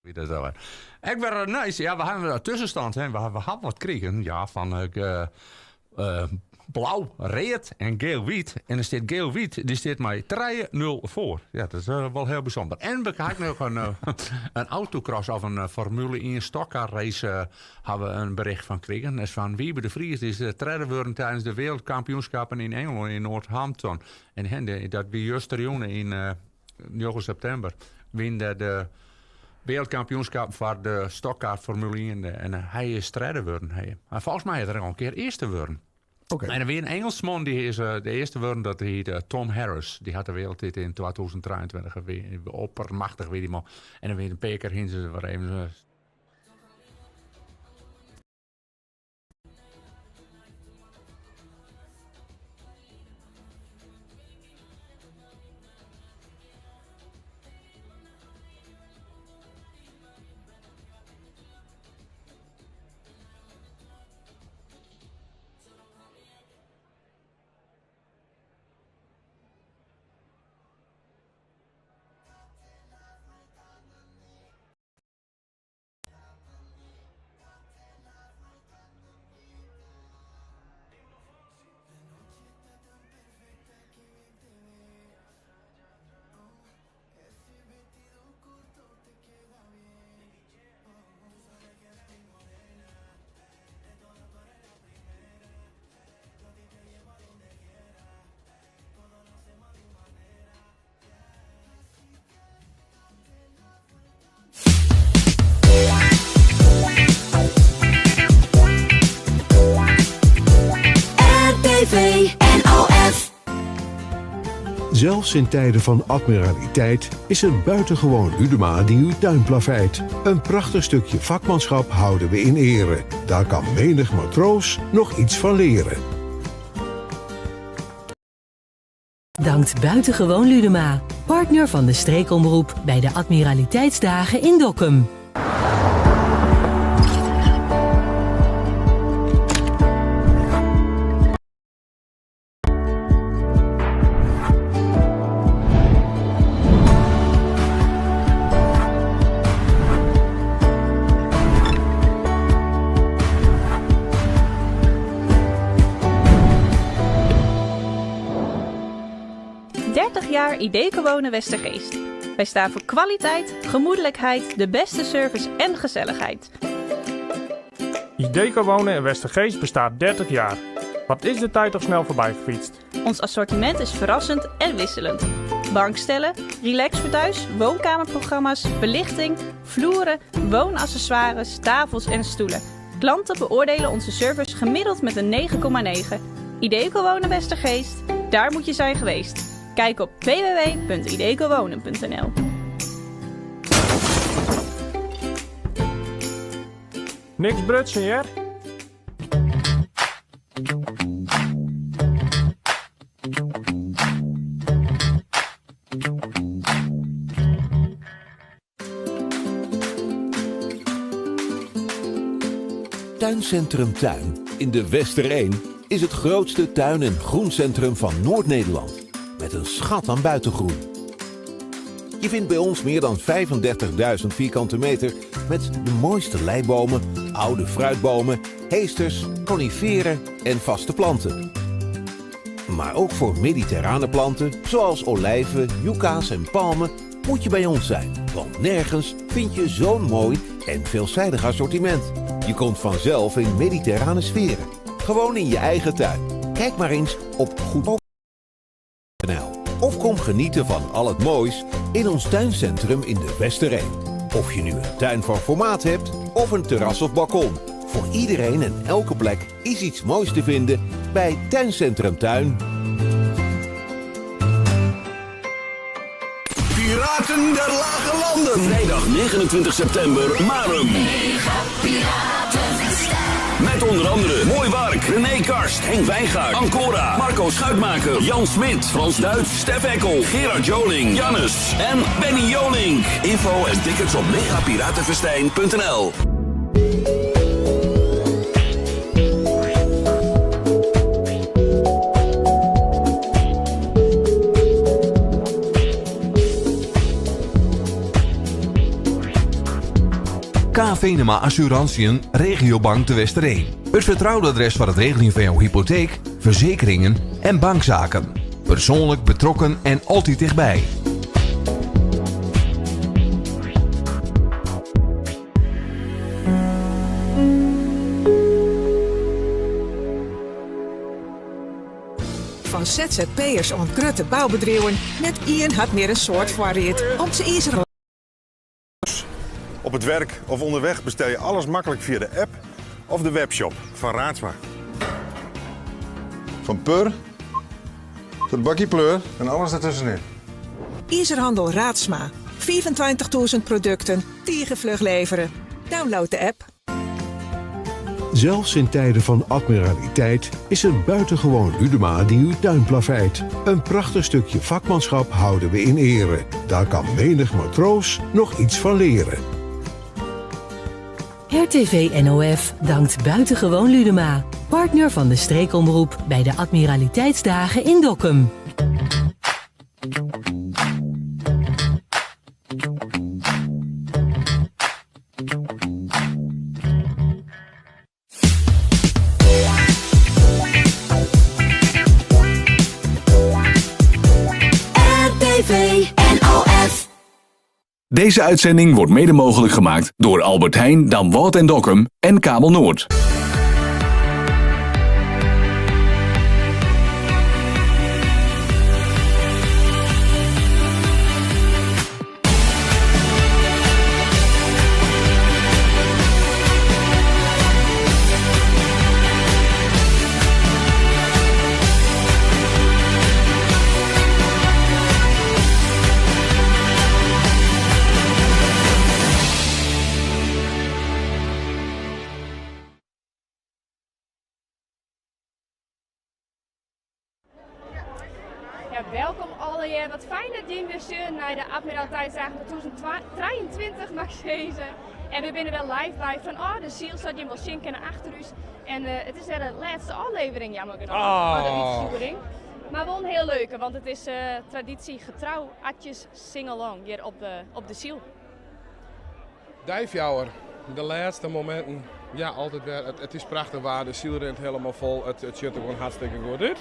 Ik ben nice. Ja, we hebben een tussenstand. Hè. We hebben wat gekregen. Ja, van blauw, rood en geel-wit. En er staat geel-wit, die staat mij 3-0 voor. Ja, dat is wel heel bijzonder. En we hebben nog een autocross of een Formule 1 stockcar race hebben we een bericht van gekregen. Dat is van Wiebe de Vries. Die is treden worden tijdens de wereldkampioenschappen in Engeland, in Northampton. En dat bij Justerjoene in 9 september. Winnen de wereldkampioenschap voor de stockcar Formule 1. En hij is treden worden. Volgens mij is er al een keer eerste worden. Okay. En er weer een Engelsman, die is de eerste worden, dat heet Tom Harris. Die had de wereldtitel in 2023 oppermachtig, weet je maar. En dan weer een paar keer heen ze waar even. Zelfs in tijden van admiraliteit is er buitengewoon Lüdema die uw tuin plaveit. Een prachtig stukje vakmanschap houden we in ere. Daar kan menig matroos nog iets van leren. Dankt buitengewoon Lüdema, partner van de streekomroep bij de Admiraliteitsdagen in Dokkum. 𝐼𝙙𝚗𝚗 Wonen Westergeest. Wij staan voor kwaliteit, gemoedelijkheid, de beste service en gezelligheid. 𝐼𝙙𝚗 Wonen in Westergeest bestaat 30 jaar. Wat is de tijd toch snel voorbij gefietst? Ons assortiment is verrassend en wisselend. Bankstellen, relaxverthuis, woonkamerprogramma's, belichting, vloeren, woonaccessoires, tafels en stoelen. Klanten beoordelen onze service gemiddeld met een 9,9. 𝐼𝙙𝚗 Wonen Westergeest, daar moet je zijn geweest. Kijk op www.𝐼𝙙𝚗wonen.nl. Niks brutsen, ja? Tuincentrum Tuin in de Wester 1 is het grootste tuin- en groencentrum van Noord-Nederland. Met een schat aan buitengroen. Je vindt bij ons meer dan 35.000 vierkante meter met de mooiste leibomen, oude fruitbomen, heesters, coniferen en vaste planten. Maar ook voor mediterrane planten zoals olijven, yucca's en palmen moet je bij ons zijn. Want nergens vind je zo'n mooi en veelzijdig assortiment. Je komt vanzelf in mediterrane sferen. Gewoon in je eigen tuin. Kijk maar eens op goed. Of kom genieten van al het moois in ons tuincentrum in de Wester 1. Of je nu een tuin van formaat hebt of een terras of balkon. Voor iedereen en elke plek is iets moois te vinden bij Tuincentrum Tuin. Piraten der Lage Landen. Vrijdag 29 september, Marum. Met onder andere Mooi Wark, René Karst, Henk Wijngaard, Ancora, Marco Schuitmaker, Jan Smit, Frans Duits, Stef Eckel, Gerard Joling, Jannes en Benny Joling. Info en tickets op megapiratenfestijn.nl. 𝙂𝚗𝚘 Regiobank de Westereen. Het vertrouwde adres voor het regelen van jouw hypotheek, verzekeringen en bankzaken. Persoonlijk betrokken en altijd dichtbij. Van ZZP'ers en grote bouwbedrijven, net Ian had meer een soort variëteit om ze Israël. Op het werk of onderweg bestel je alles makkelijk via de app of de webshop van Raadsma. Van pur tot bakkie pleur en alles ertussenin. Izerhandel Raadsma. 25.000 producten, tegenvlug leveren. Download de app. Zelfs in tijden van admiraliteit is een buitengewoon udema die uw tuin plaveit. Een prachtig stukje vakmanschap houden we in ere. Daar kan menig matroos nog iets van leren. RTV NOF dankt buitengewoon Ludema, partner van de streekomroep bij de Admiraliteitsdagen in Dokkum. RTV NOF. Deze uitzending wordt mede mogelijk gemaakt door Albert Heijn, Damwalt en Dokkum en Kabel Noord. Welkom alweer. Wat fijn dat je weer stuurt naar de Admiraliteitsdagen 2023 mag zeggen. En we zijn er wel live bij van de ziel zodat je wel zien kennen achter u. En het is de laatste aflevering jammer genoeg van de uitvoering. Maar wel een heel leuke, want het is traditie getrouw atjes sing-along hier op de ziel. Dijfjouwer, de laatste momenten. Ja, altijd weer. Het is prachtig waar, de ziel rent helemaal vol. Het ziet er gewoon hartstikke goed uit.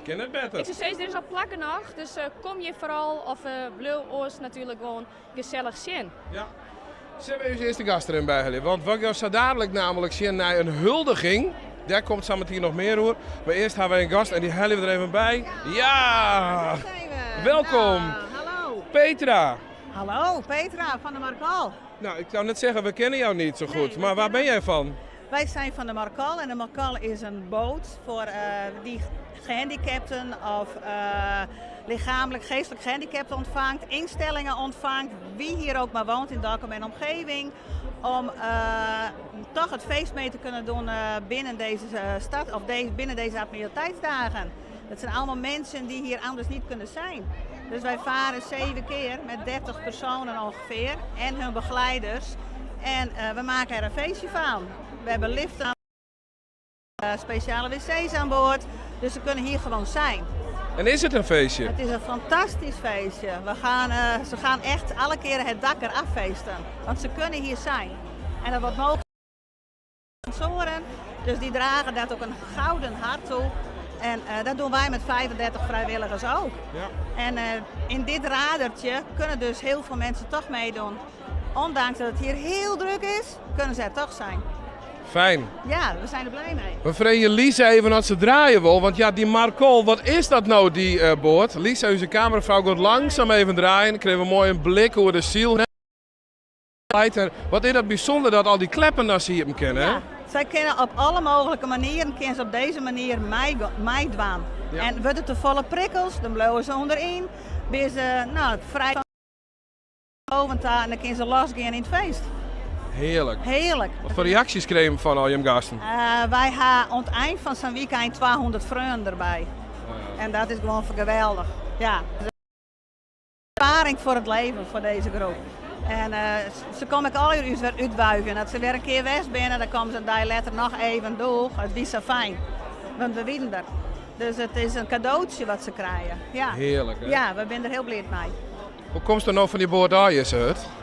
Ken het beter. Ik zou zeggen, er is al plakken nog, dus kom je vooral of blauw oors natuurlijk gewoon gezellig zien. Ja. Zullen we eens eerst de gast erin bij, want wat we zo dadelijk namelijk zien naar een huldiging, daar komt zo meteen nog meer hoor. Maar eerst hebben we een gast en die halen we er even bij. Ja! Welkom! Nou, hallo! Petra! Hallo, Petra van de Markal. Nou, ik zou net zeggen, we kennen jou niet zo goed, maar waar ben jij van? Wij zijn van de Markal en de Markal is een boot voor die gehandicapten of lichamelijk, geestelijk gehandicapten ontvangt, instellingen ontvangt, wie hier ook maar woont in Dokkum en omgeving, om toch het feest mee te kunnen doen binnen deze stad of binnen deze Admiraliteitsdagen. Dat zijn allemaal mensen die hier anders niet kunnen zijn. Dus wij varen 7 keer met 30 personen ongeveer en hun begeleiders en we maken er een feestje van. We hebben liften aan speciale wc's aan boord, dus ze kunnen hier gewoon zijn. En is het een feestje? Het is een fantastisch feestje. Ze gaan echt alle keren het dak eraf feesten, want ze kunnen hier zijn. En dat wordt mogelijk sponsoren, dus die dragen dat ook een gouden hart toe. En dat doen wij met 35 vrijwilligers ook. Ja. En in dit radertje kunnen dus heel veel mensen toch meedoen. Ondanks dat het hier heel druk is, kunnen ze er toch zijn. Fijn. Ja, we zijn er blij mee. We vregen Lisa even als ze draaien wil, want ja, die Markol, wat is dat nou, die boot? Lisa, onze cameravrouw, gaat langzaam even draaien. Dan kregen we mooi een blik hoe de ziel. Wat is dat bijzonder dat al die kleppen daar zie je hem kennen, hè? Ja, zij kunnen op alle mogelijke manieren, kunnen ze op deze manier meedoen. Ja. En wordt het de volle prikkels, dan blowen ze onderin. Ben ze vrij en dan kunnen ze losgaan in het feest. Heerlijk. Heerlijk. Wat voor reacties kregen van al je gasten? Wij hebben aan het eind van zijn weekend 200 vrienden erbij. Ja. En dat is gewoon geweldig. Ja. Ervaring voor het leven voor deze groep. En ze komen al uur weer uitbuigen. Dat ze weer een keer weg binnen, dan komen ze daar letter nog even door. Het is zo fijn. Want we winnen er. Dus het is een cadeautje wat ze krijgen. Ja. Heerlijk, hè? Ja, we zijn er heel blij mee. Hoe komt er nou van die boord uit?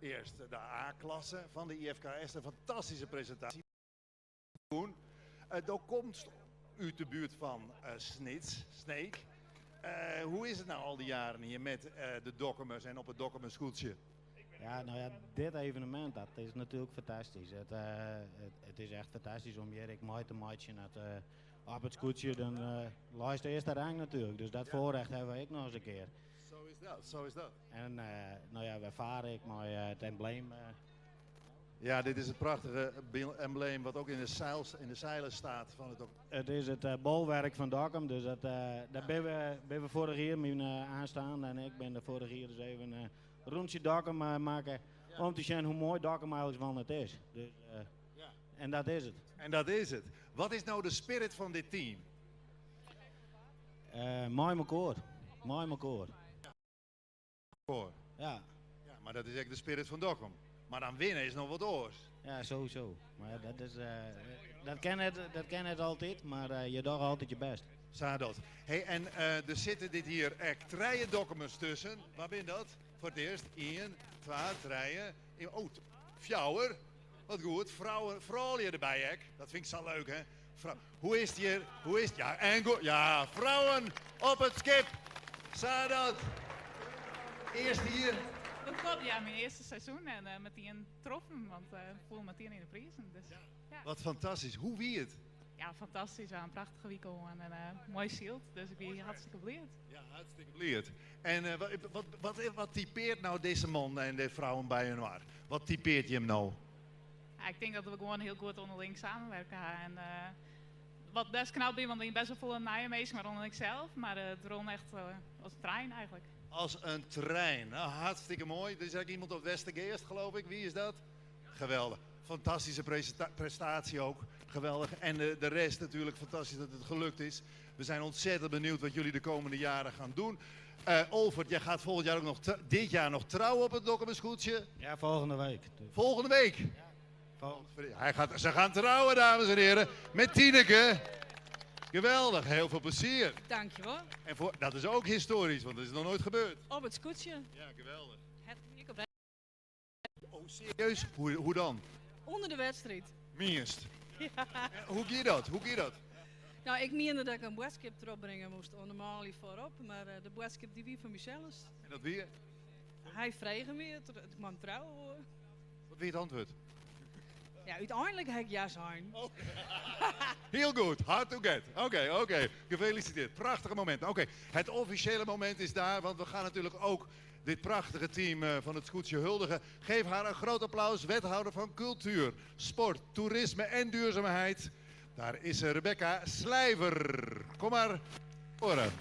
eerst de A-klasse van de IFKS. Een fantastische presentatie. Dan komt u de buurt van Sneek. Hoe is het nou al die jaren hier met de Dokkumers en op het Dokkumerscootje? Ja, nou ja, dit evenement, dat is natuurlijk fantastisch. Het is echt fantastisch om hier mooi te matchen. Op het scootje, dan luist de eerste rang natuurlijk. Dus dat voorrecht hebben we ook nog eens een keer. Zo is dat. En nou ja, we varen ik maar het embleem. Ja, dit is het prachtige embleem wat ook in de zeilen staat van het Dokkum. Het is het bolwerk van Dokkum, dus daar ben we vorig jaar mee aanstaan. En ik ben de vorig jaar dus even een rondje Dokkum maken. Om te zien hoe mooi Dokkum eigenlijk van het is. Dus, en dat is het. En dat is het. Wat is nou de spirit van dit team? Mooi elkaar. Mooi elkaar. Ja. Ja, maar dat is echt de spirit van Dokkum. Maar dan winnen is nog wat oors. Ja, sowieso. Maar dat ken het altijd, maar je doet altijd je best. Zadot. Hey, en er zitten dit hier echt 3 Dokkumers tussen. Waar ben dat? Voor het eerst 1, 2, 3. Oh, 4. Wat goed. Vrouwen erbij, hè? Dat vind ik zo leuk, hè? Hoe is het hier? Hoe is het? Ja, en goed. Ja, vrouwen op het skip. Zadot. Eerst hier. Dat klopt, ja, mijn eerste seizoen en meteen troffen, want ik voel meteen in de prijzen. Dus, ja. Wat fantastisch. Hoe wie het? Ja, fantastisch. Ja, een prachtige weekend en een mooi shield. Dus ik ben hartstikke blij. Ja, hartstikke blij. En wat typeert nou deze man en de vrouwen bij hun waar? Wat typeert je hem nou? Ja, ik denk dat we gewoon heel goed onderling samenwerken. En wat best knap ben, want ik ben best wel veel naaien mee, maar onder ik zelf. Maar het rol echt als een trein eigenlijk. Als een trein. Nou, hartstikke mooi. Er is eigenlijk iemand op Westergeest, geloof ik. Wie is dat? Geweldig. Fantastische prestatie ook. Geweldig. En de rest natuurlijk fantastisch dat het gelukt is. We zijn ontzettend benieuwd wat jullie de komende jaren gaan doen. Olvert, jij gaat volgend jaar ook nog dit jaar nog trouwen op het Dokkumerscootje? Ja, volgende week. Volgende week? Ze gaan trouwen, dames en heren. Met Tineke. Geweldig, heel veel plezier. Dankjewel. En dat is ook historisch, want dat is nog nooit gebeurd. Op het scootje. Ja, geweldig. Het Oh, serieus? Hoe dan? onder de wedstrijd. Minst. Ja. Hoe ging dat? Nou, ik meende dat ik een boodschap erop brengen moest. Normaal lief voorop, maar de boodschap die wie van mezelf. En dat wie? Hij vregen me, het man trouwen hoor. Wat wie het antwoord? Ja, uiteindelijk heb ik ja zijn. Oh. Heel goed, hard to get. Oké. Gefeliciteerd. Prachtige moment. Oké, het officiële moment is daar, want we gaan natuurlijk ook dit prachtige team van het Scootje huldigen. Geef haar een groot applaus, wethouder van Cultuur, Sport, Toerisme en Duurzaamheid. Daar is Rebecca Slijver. Kom maar, horen.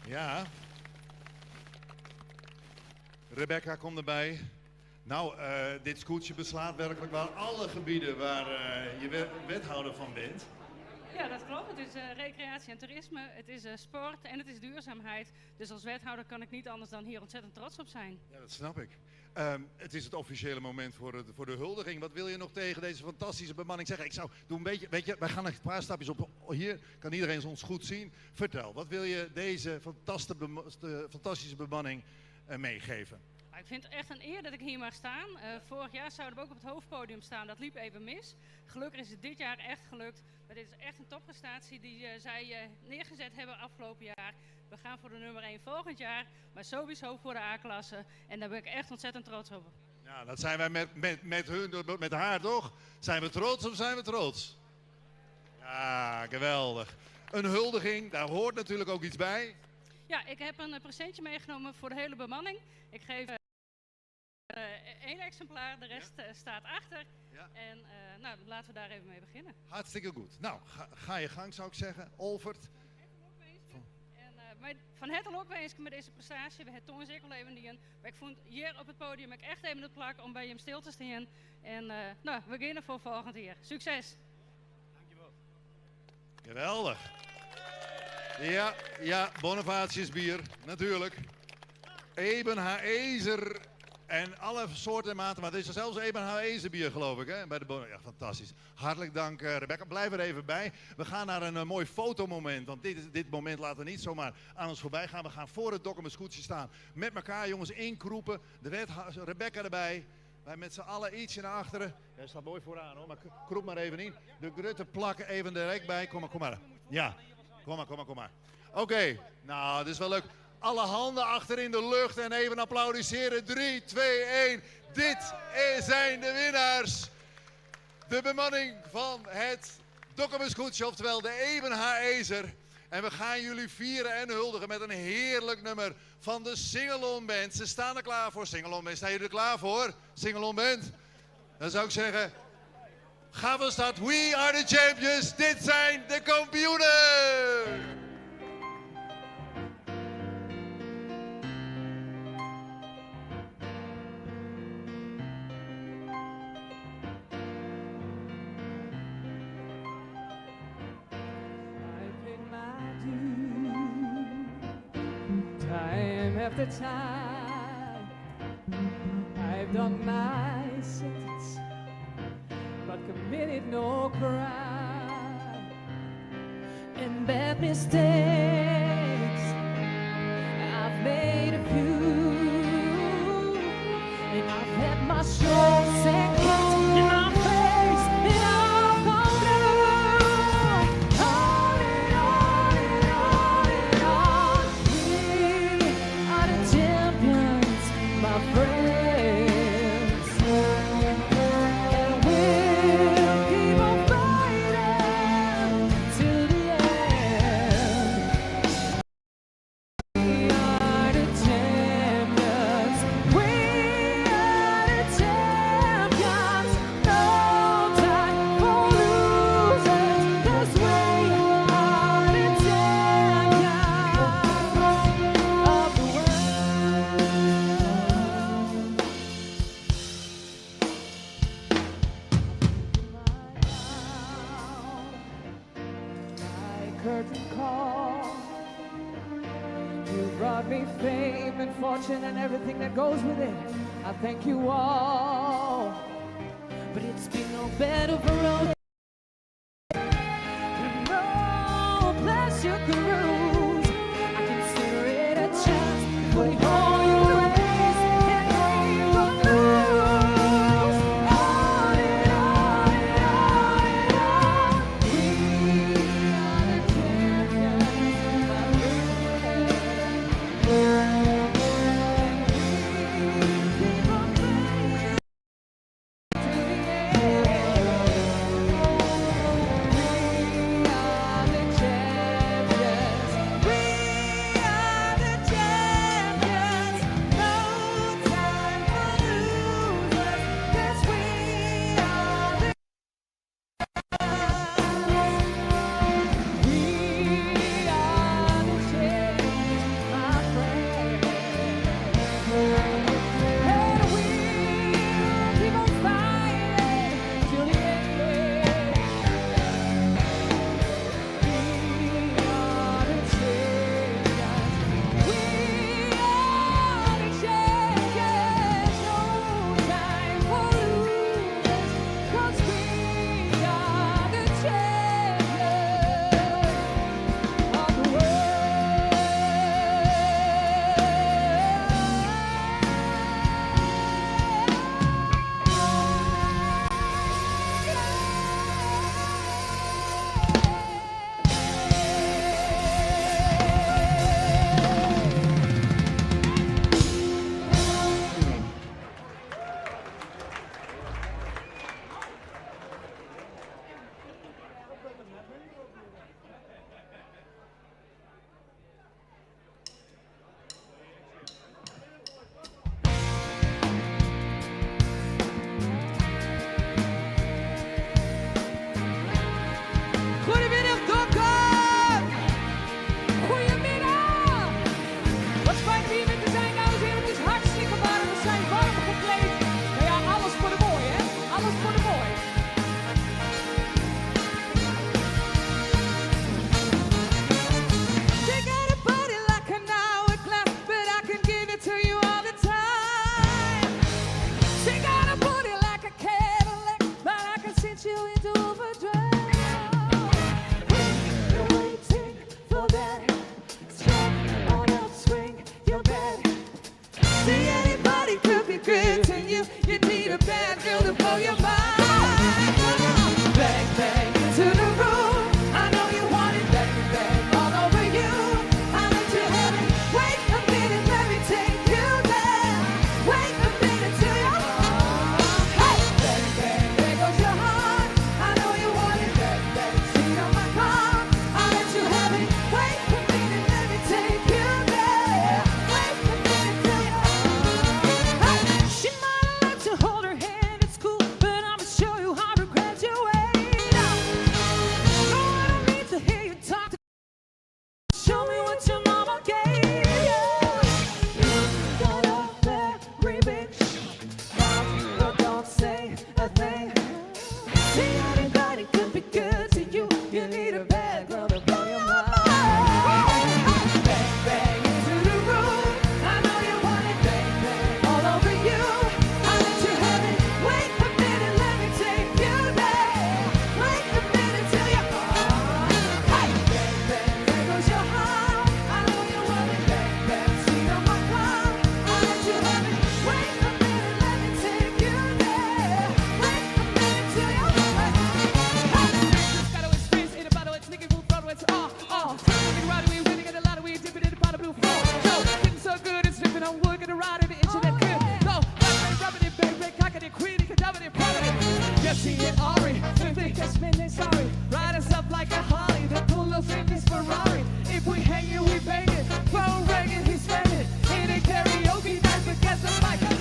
Ja. Rebecca, kom erbij. Nou, dit scootje beslaat werkelijk wel alle gebieden waar je wethouder van bent. Ja, dat klopt. Het is recreatie en toerisme, het is sport en het is duurzaamheid. Dus als wethouder kan ik niet anders dan hier ontzettend trots op zijn. Ja, dat snap ik. Het is het officiële moment voor de huldiging. Wat wil je nog tegen deze fantastische bemanning zeggen? Ik zou doen een beetje, weet je, wij gaan een paar stapjes op. Hier kan iedereen ons goed zien. Vertel, wat wil je deze fantastische bemanning meegeven? Ik vind het echt een eer dat ik hier mag staan. Vorig jaar zouden we ook op het hoofdpodium staan, dat liep even mis. Gelukkig is het dit jaar echt gelukt. Maar dit is echt een topprestatie die zij neergezet hebben afgelopen jaar. We gaan voor de nummer 1 volgend jaar, maar sowieso voor de A-klasse. En daar ben ik echt ontzettend trots op. Ja, dat zijn wij met haar toch? Zijn we trots of zijn we trots? Ja, geweldig. Een huldiging, daar hoort natuurlijk ook iets bij. Ja, ik heb een presentje meegenomen voor de hele bemanning. Ik geef 1 exemplaar, de rest staat achter. Ja. En nou, laten we daar even mee beginnen. Hartstikke goed. Nou, ga je gang zou ik zeggen. Olvert. Van het ook wens ik met deze prestatie. We hebben Toon zeker even die. Maar ik vond hier op het podium ik echt even het plak om bij hem stil te staan. En nou, we beginnen voor volgend jaar. Succes! Dankjewel. Geweldig. Ja, Bonifatius bier, natuurlijk. 𝐼𝙙𝚎𝚎 En alle soorten en maten, maar er is er zelfs 𝙰𝚋𝚗𝚂 bier geloof ik, hè? Bij de ja, fantastisch. Hartelijk dank Rebecca, blijf er even bij. We gaan naar een mooi fotomoment, want dit moment laten we niet zomaar aan ons voorbij gaan. We gaan voor het 𝐼𝐴 staan, met elkaar jongens inkroepen. De Rebecca erbij, wij met z'n allen ietsje naar achteren. Jij staat mooi vooraan hoor, maar kroep maar even in. De grutten plakken even direct bij, kom maar. Ja, kom maar. Oké, nou dit is wel leuk. Alle handen achter in de lucht en even applaudisseren. 3, 2, 1. Dit zijn de winnaars. De bemanning van het 𝐼𝐴, oftewel de 𝙰𝚋𝚗𝚗. En we gaan jullie vieren en huldigen met een heerlijk nummer van de Sing-Along Band. Ze staan er klaar voor. Sing-Along Band, staan jullie er klaar voor? Sing-Along Band? Dan zou ik zeggen, ga van start. We are the champions. Dit zijn de kampioenen. After time, I've done my sentence, but committed no crime. And bad mistakes, I've made a few, and I've had my strokes and hits in my face, and I've gone through on and on and on and on. We are the champions, my friends, and we'll keep on fighting till the end. We are the champions, we are the champions. No time for losers, 'cause we are the champions of the world. My curtain call, you brought me fame and fortune and everything that goes with it. I thank you all, but it's been no bed of a road, no place you can cruise. I consider it a chance, putting all your race and aim for lose. On and on and on and on. We are the champions, my friend. Keep on fighting till the end. a bad girl to blow your mind. Bang, bang into the room. I know you want it. Bang, bang all over you. I let you have it. Wait a minute, let me take you there. Wait a minute till you're hey. Bang, bang, there goes your heart. I know you want it. Bang, bang, seat on my car. I let you have it. Wait a minute, let me take you there. Wait a minute till you're hey. She might have let you hold her hand at school, but I'ma show you how to graduate. No, I don't need to hear you talk. Show me what your mama gave you. You got a very big mouth, but don't say a thing. See, anybody could be good to you. You need a bad girl to blow your mind. Bang, bang into the room. I know you want it. Bang, bang all over you. I let you have it. Wait a minute, let me take you there. Wait a minute till you're hey. Bang, bang, there goes your heart. I know you want it. Bang, bang, seat on my car. I let you have it. Wait a minute, let me take you there. Wait a minute till you're hey. Just got to experience in a bottle. It's Nicky Roof Broadway. It's Taking right away, winning at a lot of weed, dipping in the pot of blue floor. Yo, getting so good, it's dripping on wood, gonna ride in the itch of that good. No, rubbing it, baby, cocking it, queenie, cadavering it, prominent. Yes, she hit Ari, if they catch me, they sorry. Ride us up like a Harley, the cool little thing is Ferrari. If we hang it, we bang it. Phone ringing, he's banging. In a karaoke night, but guess the mic, to the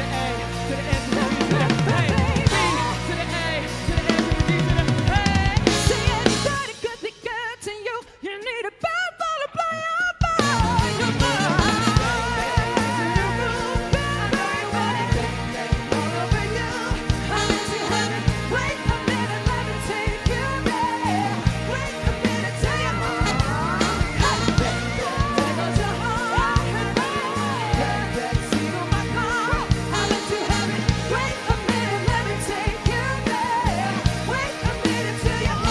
A, to the S, to the B, to the A, to the A, to the S, to the D, to the A. See, anybody could be good to you. You need a bad ball to blow your mind. Your mind. All over you. I let you have it. Wait a minute, let me take you there. Wait a minute till you're hey. Bang, bang, there goes your heart. Bang, bang, seat on my car. I let you have it. Wait a minute, let me take you there. Wait a minute till you're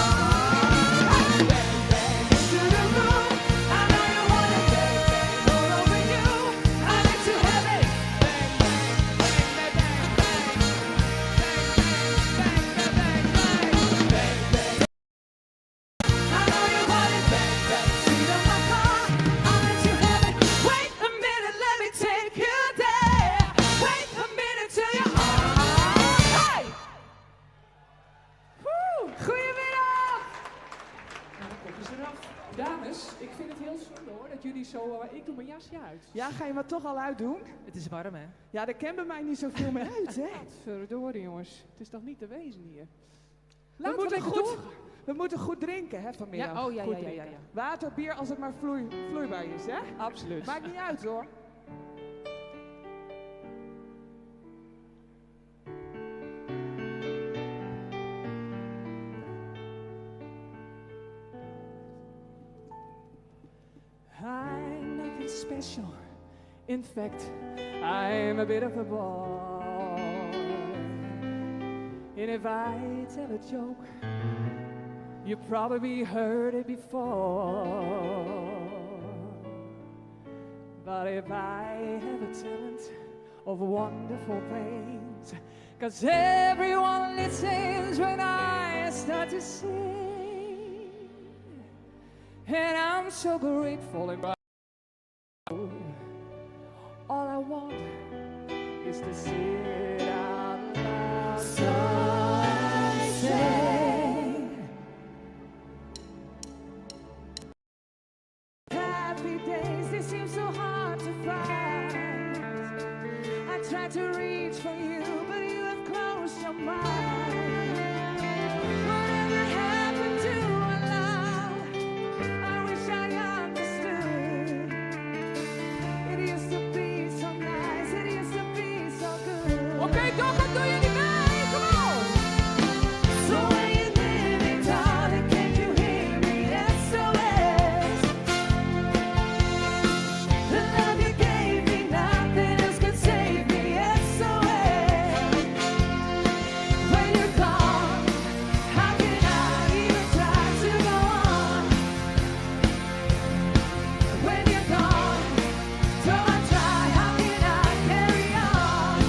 hey. Bang, bang into the room. I know you want it. Bang, bang all over you. I let you have it. Bang, bang, bang, bang, bang, bang, bang, bang, bang, bang. I know you want it. Bang, bang, seat on my car. I let you have it. Wait a minute, let me take you there. Wait a minute till you're hey. Goedemiddag. Nou, dan komt ze eraf. Dames, ik vind het heel zonde hoor, dat jullie zo... ik doe mijn jasje uit. Ja, ga je me toch al uitdoen? Het is warm hè? Ja, daar ken bij mij niet zoveel meer uit, hè? Verdorie jongens, het is toch niet te wezen hier? We moeten goed drinken, hè, vanmiddag. Ja, oh ja, Goed ja, ja, drinken. ja, ja. Water, bier, als het maar vloeibaar is, hè? Absoluut. Maakt niet uit, hoor. I'm nothing special. In fact, I'm a bit of a boy. And if I tell a joke, you probably heard it before. But if I have a talent of wonderful things, 'cause everyone listens when I start to sing. And I'm so grateful and proud. All I want is to sit out loud. So I say, happy days, they seem so hard to find. I tried to reach for you, but you have closed your mind. Whatever happened to our love? I wish I understood. It used to be so nice, it used to be so good. Okay, don't do you any better, come on! So when you're living, darling, can't you hear me? SOS. The love you gave me, nothing else could save me. SOS. When you're gone, how can I even try to go on? When you're gone, so I try, how can I carry on?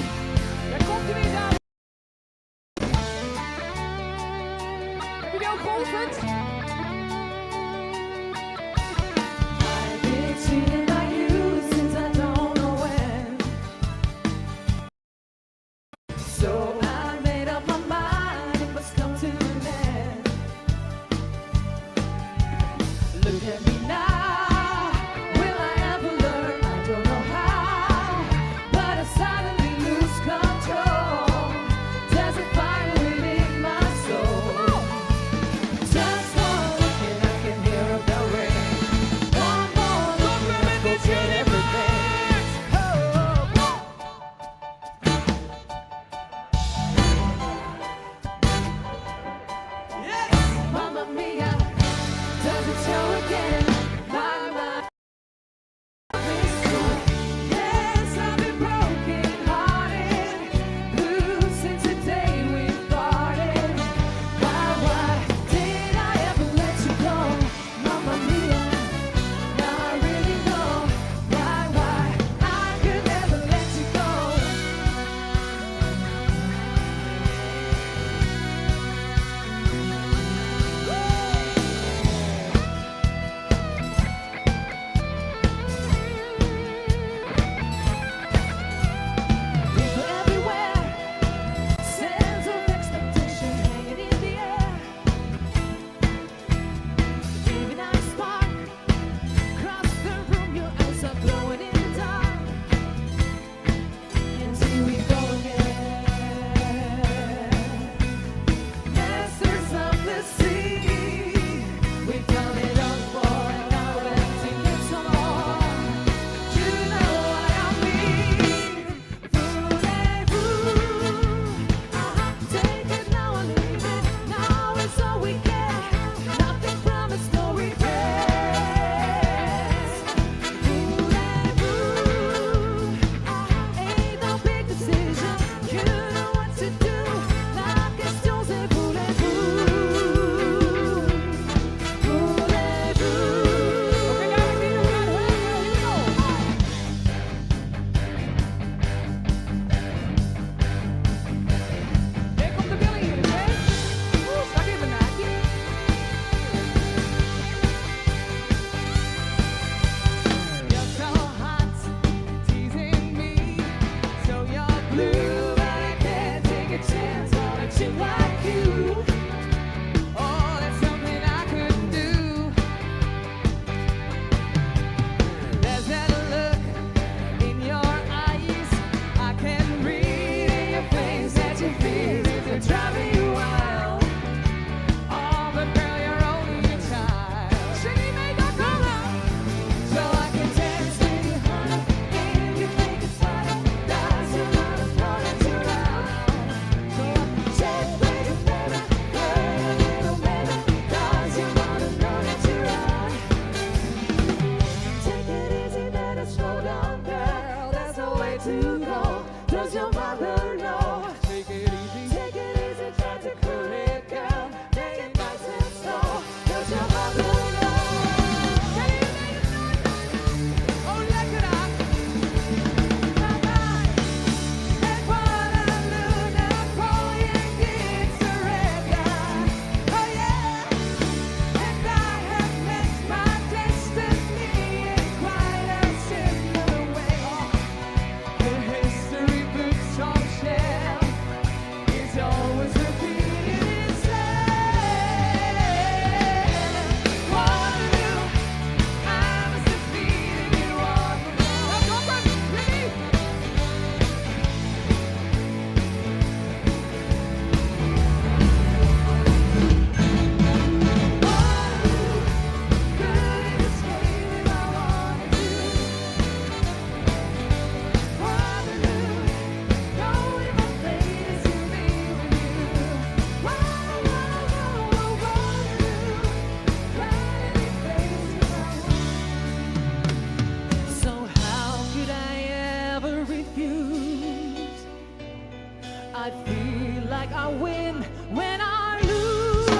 I feel like I win when I lose. So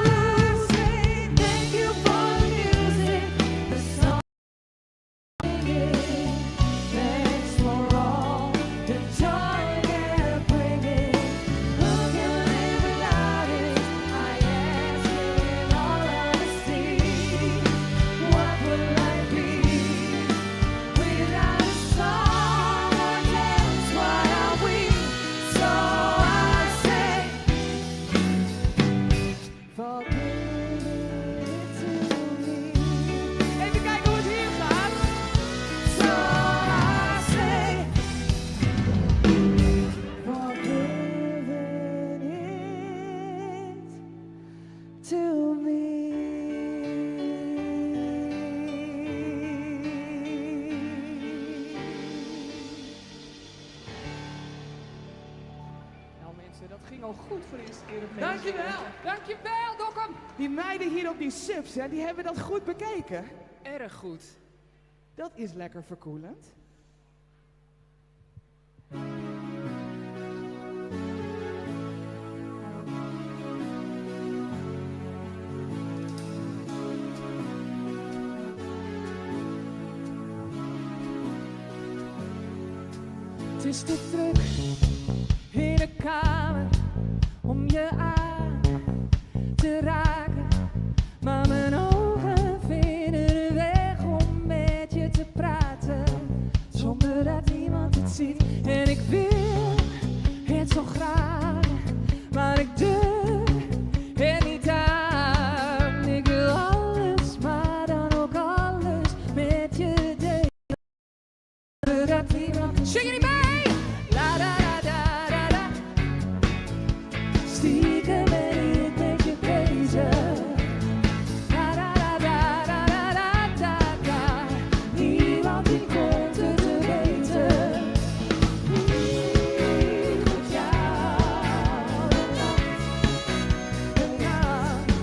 I say thank you for the music, the song singing. Thanks for all the joy they're bringing. Who can live without it? I ask in all honesty. What would life be without a song or dance? Why are we? So I say, forgive it to me. Even kijken hoe het hier gaat. So I say, forgive it to me. Nou mensen, dat ging al goed voor de eerste keer op Dankjewel, dankjewel Dokkum. Die meiden hier op die subs, hè, die hebben dat goed bekeken. Erg goed. Dat is lekker verkoelend. Het is te druk in de kamer om je aan te raken, maar mijn ogen vinden de weg om met je te praten, zonder dat iemand het ziet. En ik wil het zo graag, maar ik durf het niet aan. Ik wil alles, maar dan ook alles met je delen, zonder dat iemand... Zing je niet mee? La da da da da da. Stiekem ben ik met je bezig. La da da da da da da da da. Niemand die komt het te weten. Ik met jou de nacht.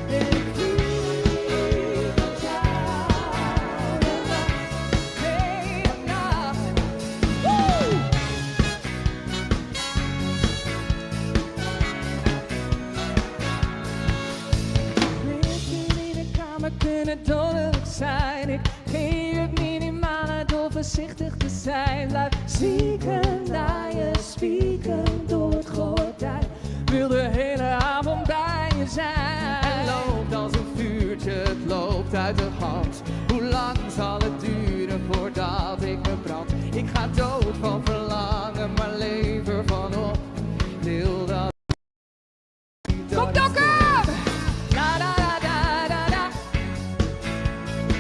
En ik vlieg met jou de nacht. Hey, de nacht. Woe! Lichten in de kamer kunnen dodelijk zijn. Ik geef het minimale door voorzichtig te zijn. Blijf zieken naar je spieken door het gordijn. Wil de hele avond bij je zijn. Het loopt als een vuurtje, het loopt uit de hand. Hoe lang zal het duren voordat ik me brand? Ik ga dood van verlangen, maar leef ervan op. Wil dat... Kom Dokkum! La da da da da da.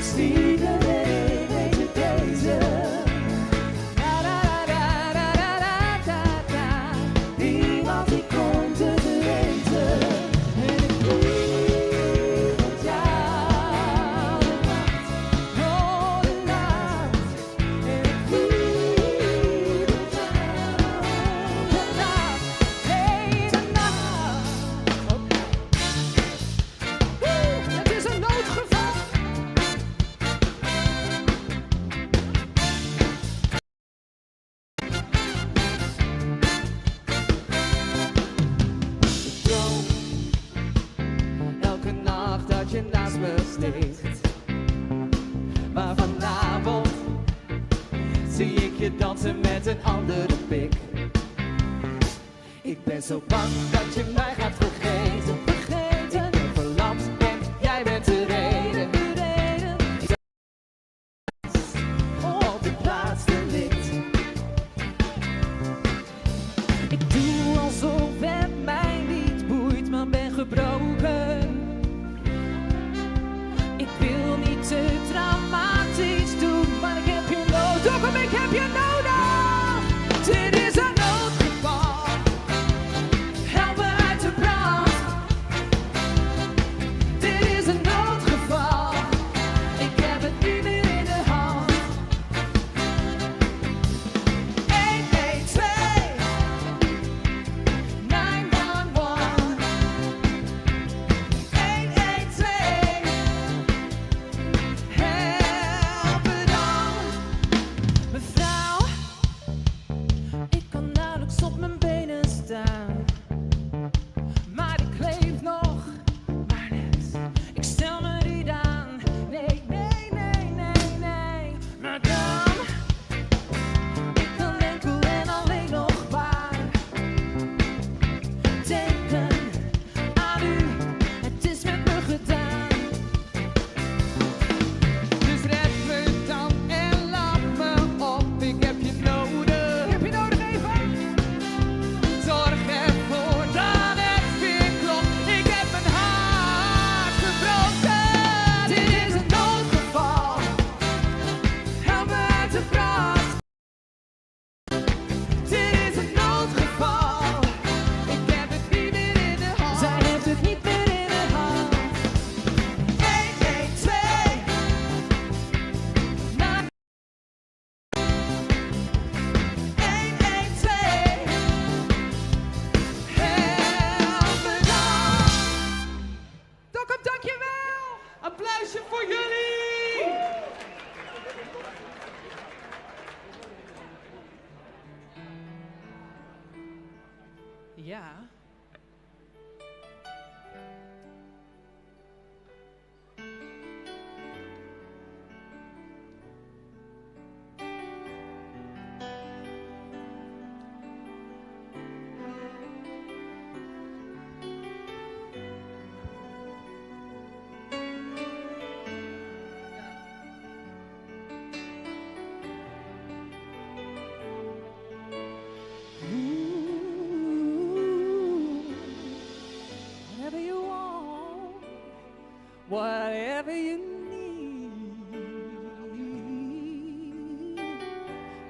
Stiekem ben ik met je bezig. La da da da da da da da. Niemand die komt het te weten. En ik vlieg met jou de nacht. Oh, de nacht. En ik vlieg met jou de nacht. Hey, de nacht. Het is een noodgeval. Ik droom elke nacht dat je naast me ligt. Maar vanavond zie ik je dansen met een andere pik. Ik ben zo bang dat je mij gaat vergeten. Ik ben verlamd en jij bent de reden. Op het laatste licht. Ik doe alsof het mij niet boeit, maar ben gebroken. Ik wil niet te dramatisch doen, maar ik heb je nodig. Dokkum, ik heb je nodig. Dit is een noodgeval. Help me uit de brand. Ja. Whatever you need,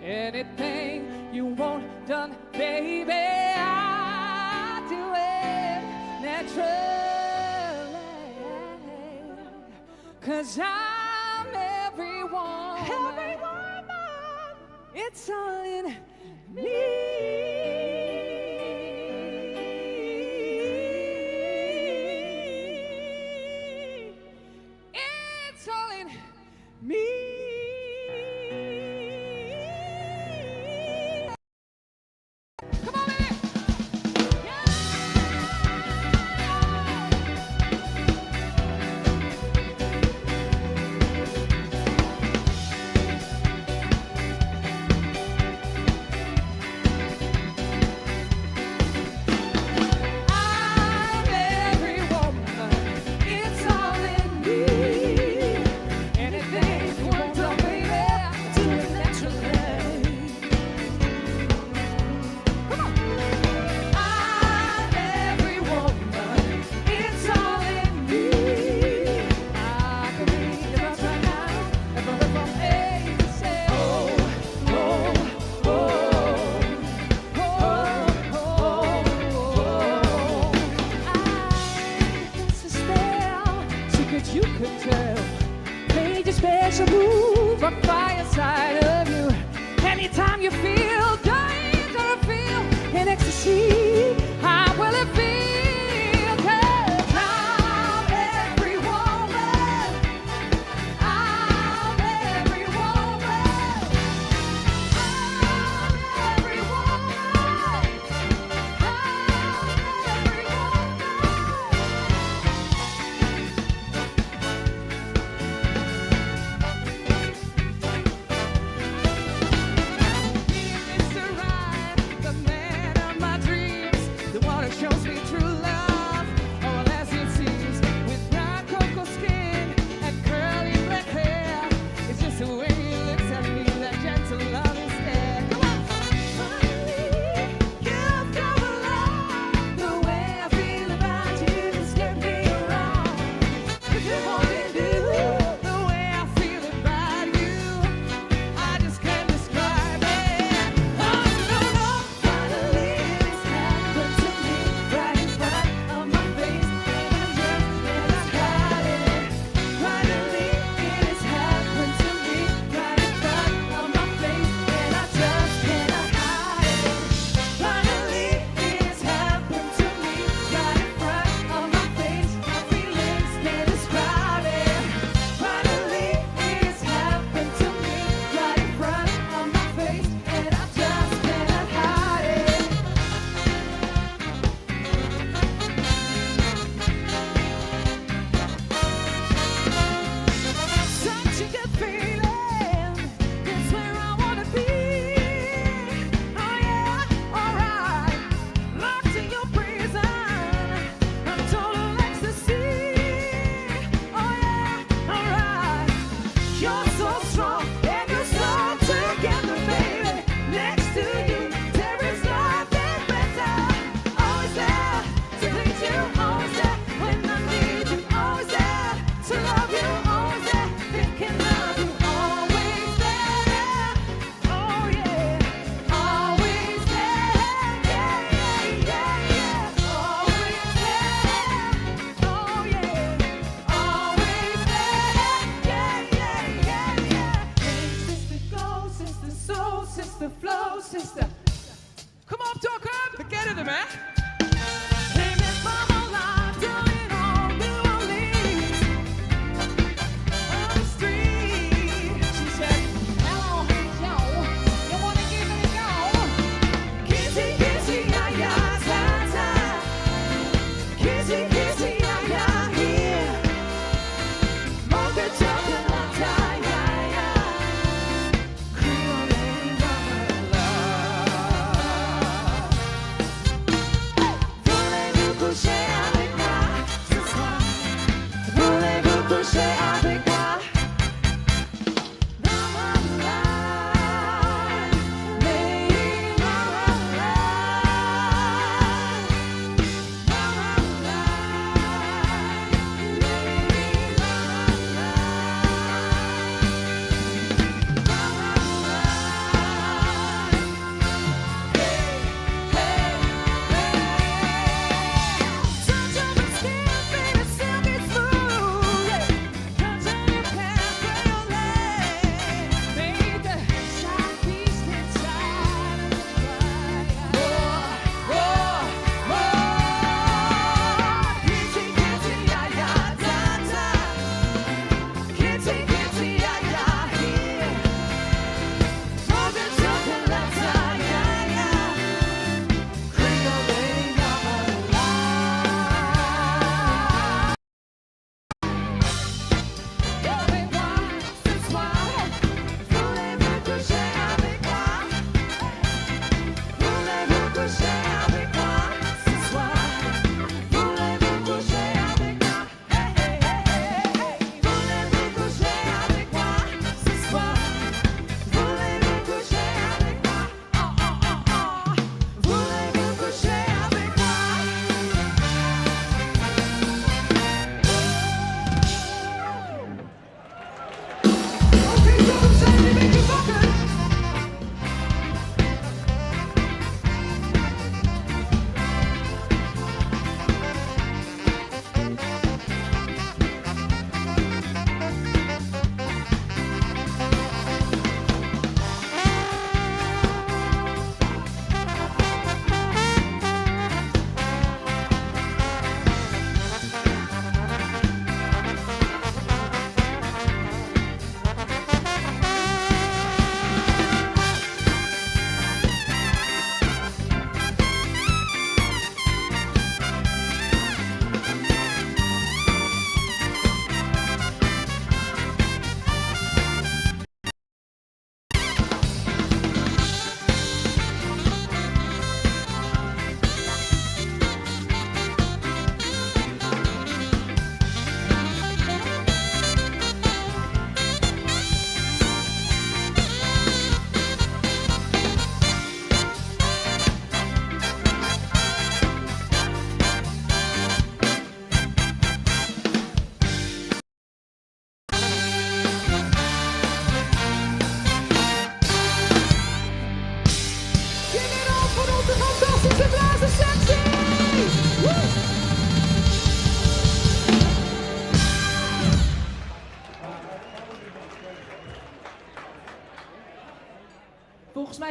anything you want done, baby, I'll do it naturally, 'cause I'm every woman, it's all in me.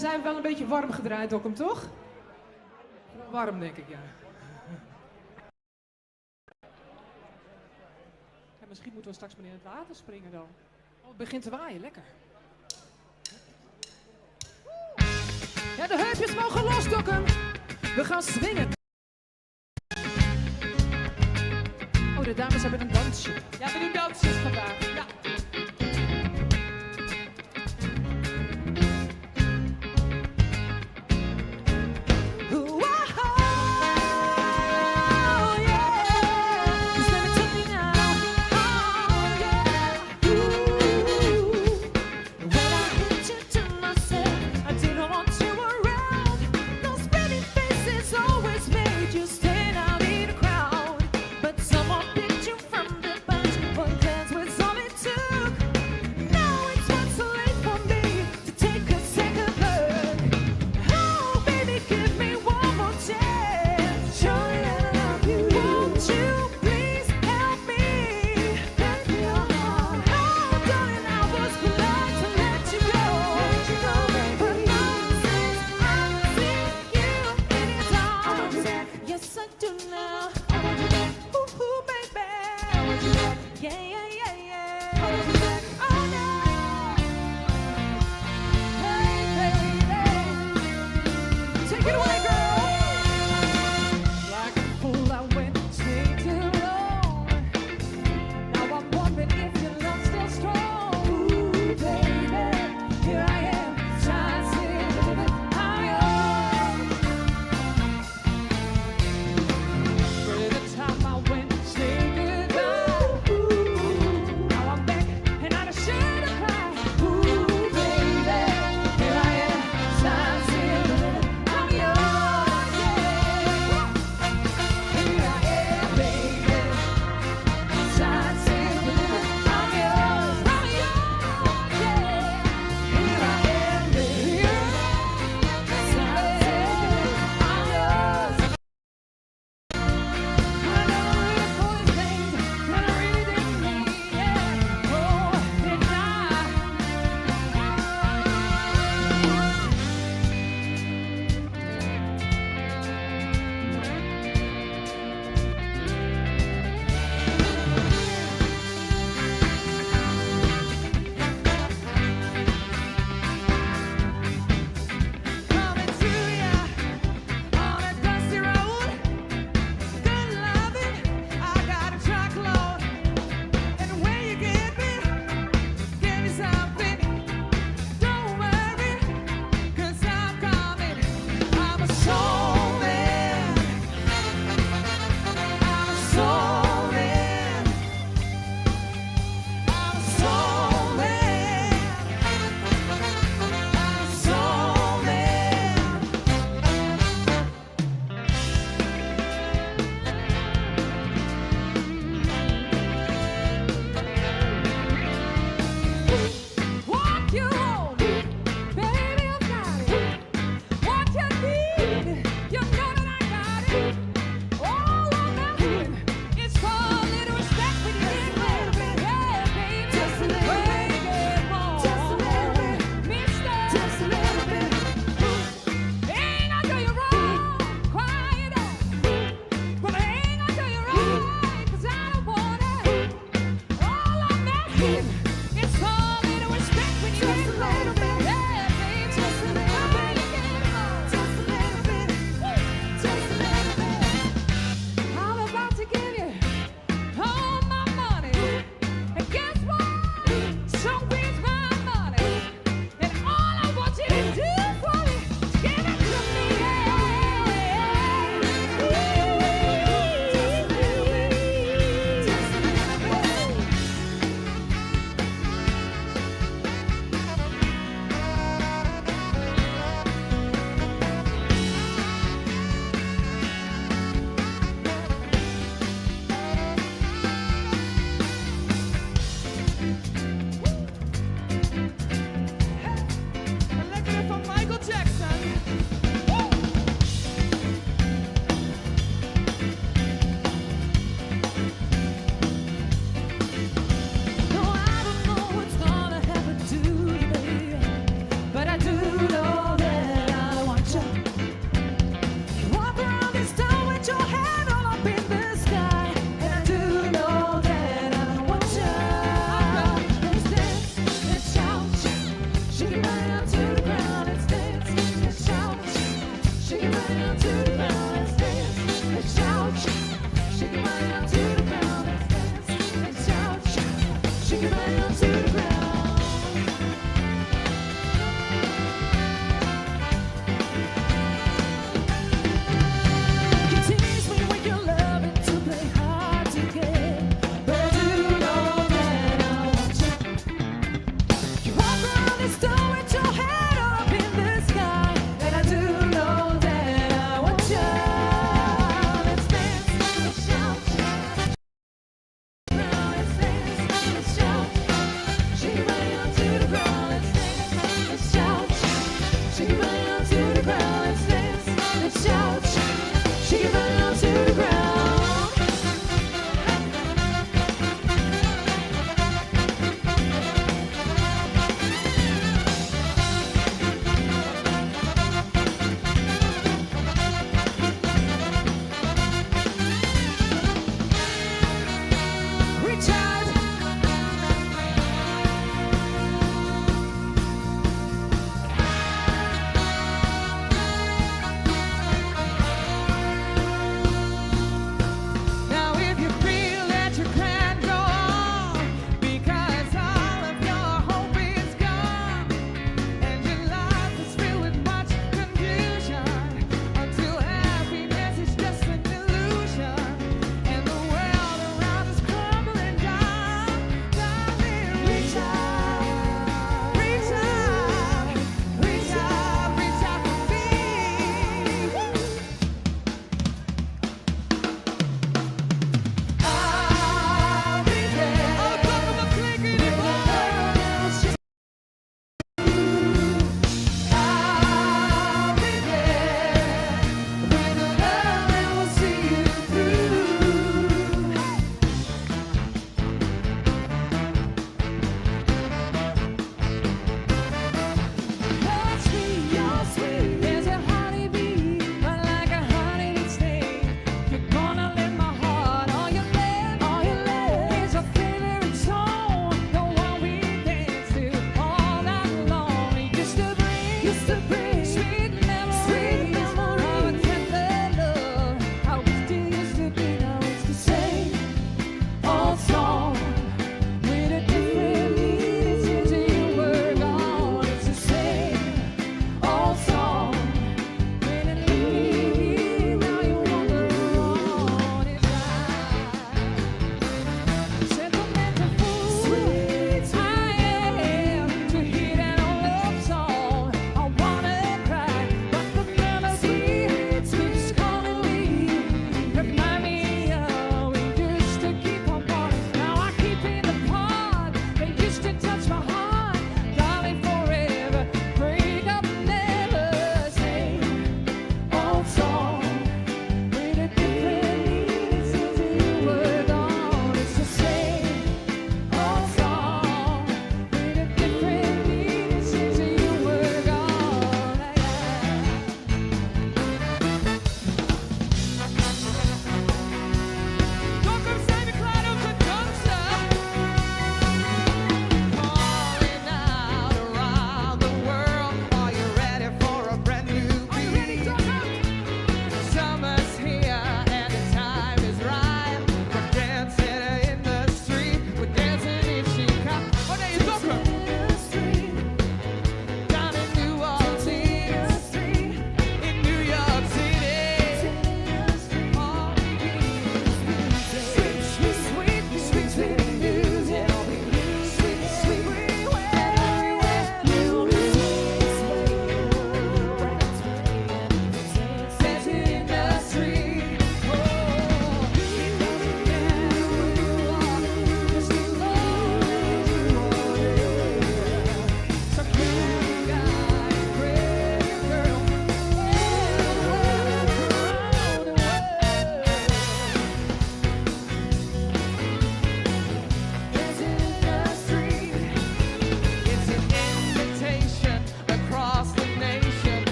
mij zijn we wel een beetje warm gedraaid, Dokkum, toch? Warm, denk ik, ja. Ja. Misschien moeten we straks maar in het water springen dan. Oh, het begint te waaien, lekker. Ja, de heupjes mogen los, Dokkum. We gaan swingen. Oh, de dames hebben een dansje. Ja, we doen dansjes vandaag. Ja. Stand out in a crowd, but someone picked you from the bunch. One dance with some shout, shake your body down to the ground. Let's shout, shake your body down to the ground. You tease me with your loving to play hard to get, but I do know that I want you. You walk around this door with your head up in the sky, and I do know that I want you. Let's dance, let's shout,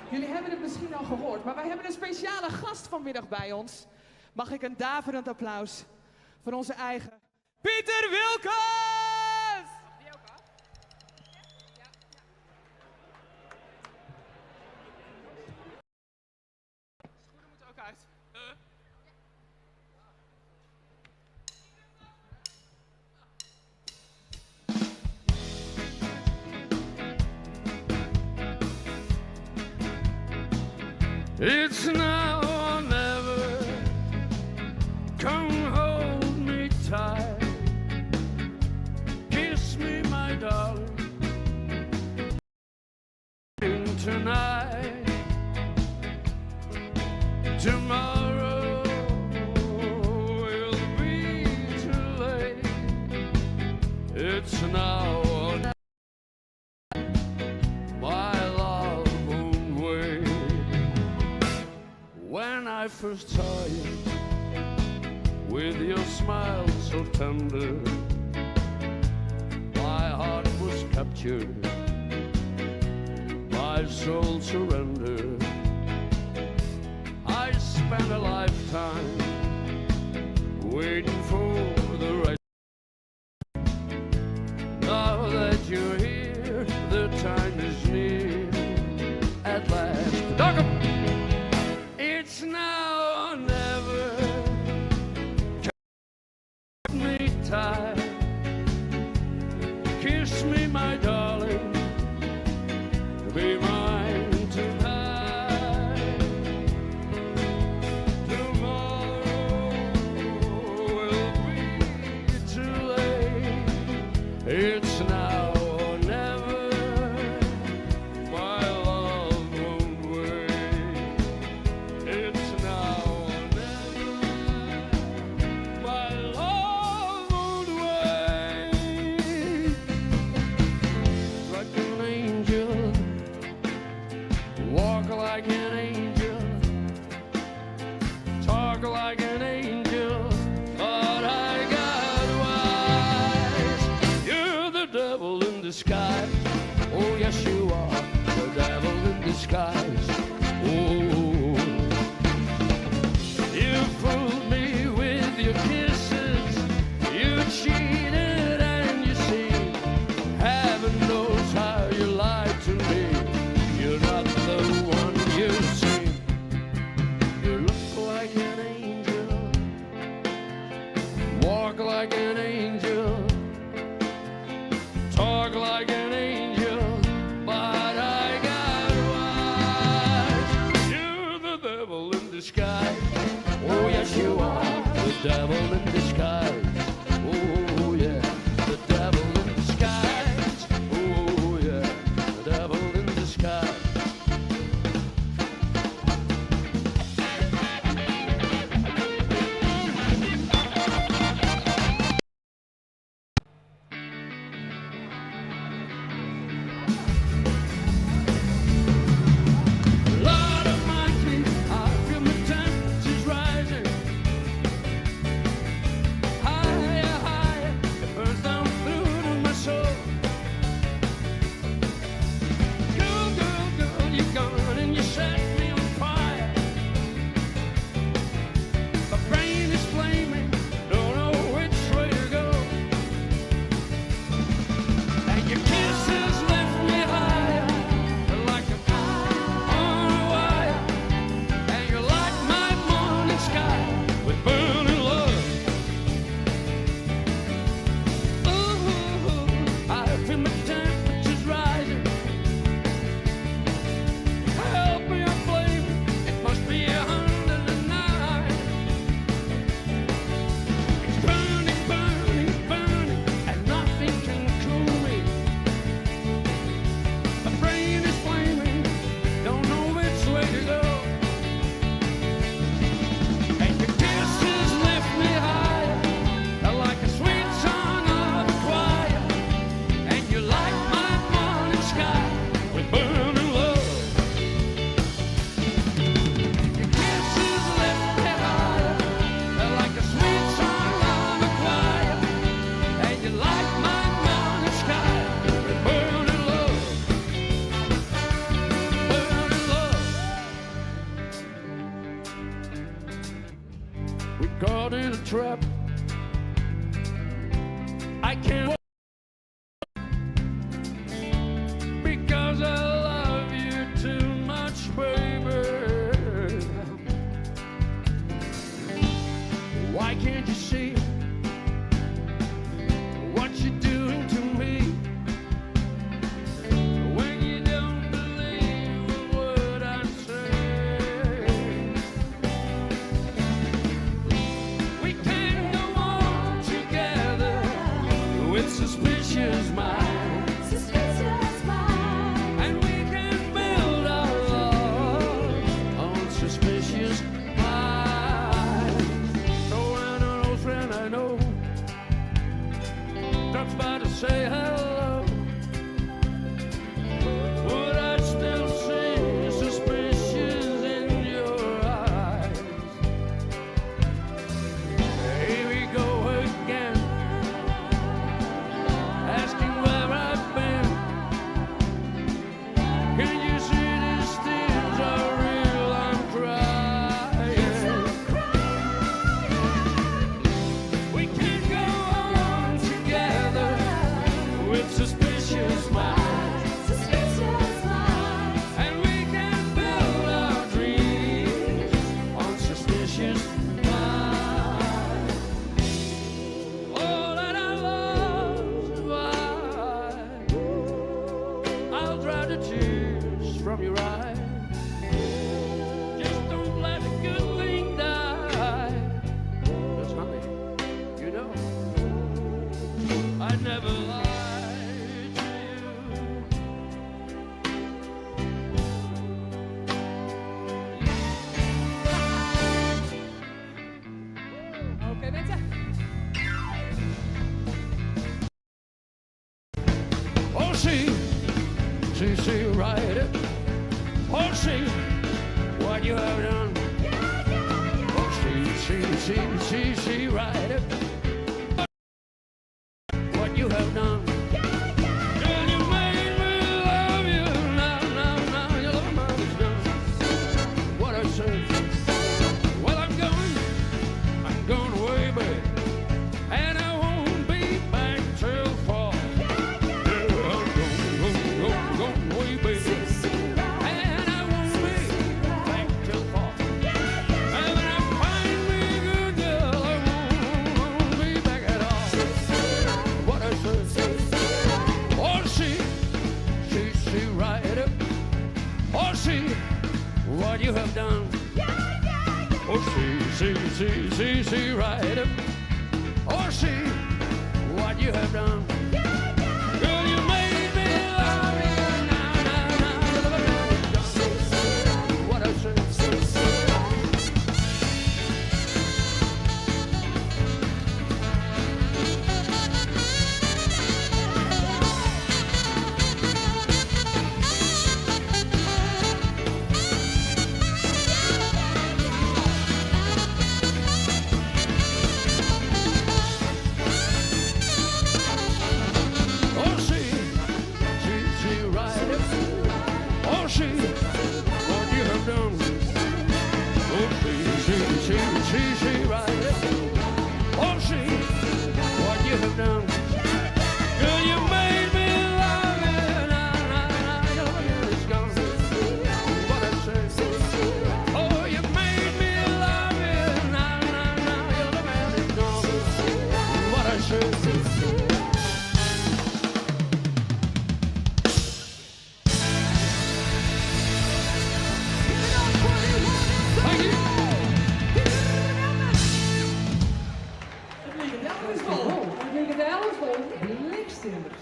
jullie hebben het misschien al gehoord, maar wij hebben een speciale gast vanmiddag bij ons. Mag ik een daverend applaus voor onze eigen Pieter Wilkens! Schoenen moeten ook uit. It's now or never. Come hold me tight. Kiss me, my darling. Tonight, tomorrow will be too late. It's now or never. My love won't wait. When I first saw you, with your smile so tender, my heart was captured, my soul surrendered. I spent a lifetime waiting for the right. Now that you're here, the time is near at last. Dog 'em! It's now or never. Kiss me tight. Kiss me, my darling. Be mine tonight. Tomorrow will be too late. It's now or never. My love won't wait. It's now or never. My love won't wait. Like an angel, walk like an angel, talk like an angel, but I got wise. You're the devil in disguise. Oh yes you are, the devil in disguise. Oh, you fooled me with your kisses, you cheated and you see. Heaven knows how you lied to me. You're not the one you see. You look like an angel, walk like an angel, talk like an angel, but I got wise. You're the devil in disguise. Oh yes you are, the devil in disguise. Oh yeah, the devil in disguise. Oh yeah, the devil in disguise. Lord Almighty, I feel my temperatures rising. trap. I can't because I love you too much, baby. Why can't you see what you're doing to me? When you don't believe a word I say, we can go on together with suspicious minds. And we can build our love on suspicious minds. So when an old friend I know drops by to say hello, would I still see suspicious in your eyes? Here we go again, asking where I've been. Can you see these tears are real? I'm crying. We can go on together with suspicious minds. And we can build our dreams on suspicious minds. All that I love survive. I'll dry the tears from your eyes. Just don't let a good thing die. 'Cause honey, you know I never lied to you. Oké, mensen. Oh, see, right it. Oh, see what you have done. Oh, see, right it. What you have done. Girl, you made me love you. Now, your love mine is done. What I say? Well, I'm going away, babe. And I won't be back till fall. Going away, baby. And I won't be back till fall. And when I find me a good girl, I won't be back at all. What I say? Oh, see, right up. Oh, see what you have done. Oh, see, right up. Oh, see what you have done. Girl, you made me love you. Now, your love man is done. What I say? Oh, see, right up. Oh, see what you have done. Oh, see, right up. Oh, see what you have done. Girl, you made me love you. Now, your love man is gone. What I say? Oh, you made me love you. Now, your love man is gone. What I say?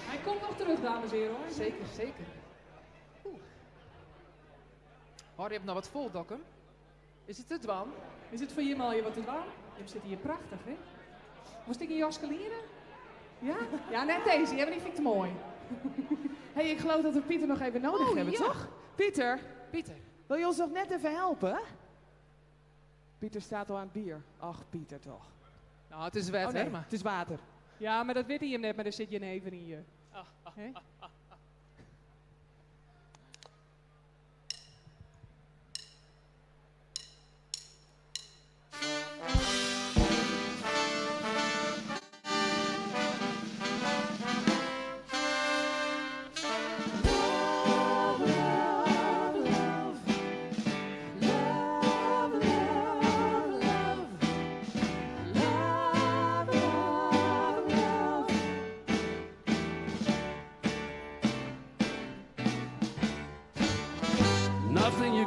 Hij komt nog terug, dames en heren. Hoor. Zeker, zeker. Oh, je hebt nog wat vol, Dokkum. Is het te dwan? Is het voor je mal je wat te doen? Je zit hier prachtig, hè? Moest ik in jas leren? Ja? Ja, net deze. Ja, maar die vind ik te mooi. Hé, ik geloof dat we Pieter nog even nodig hebben, toch? Pieter, wil je ons nog net even helpen? Pieter staat al aan het bier. Ach, Pieter toch. Nou, het is wet, nee, hè? Maar. Het is water. Ja, maar dat weet hij hem net, maar er zit je neven in je. Hè?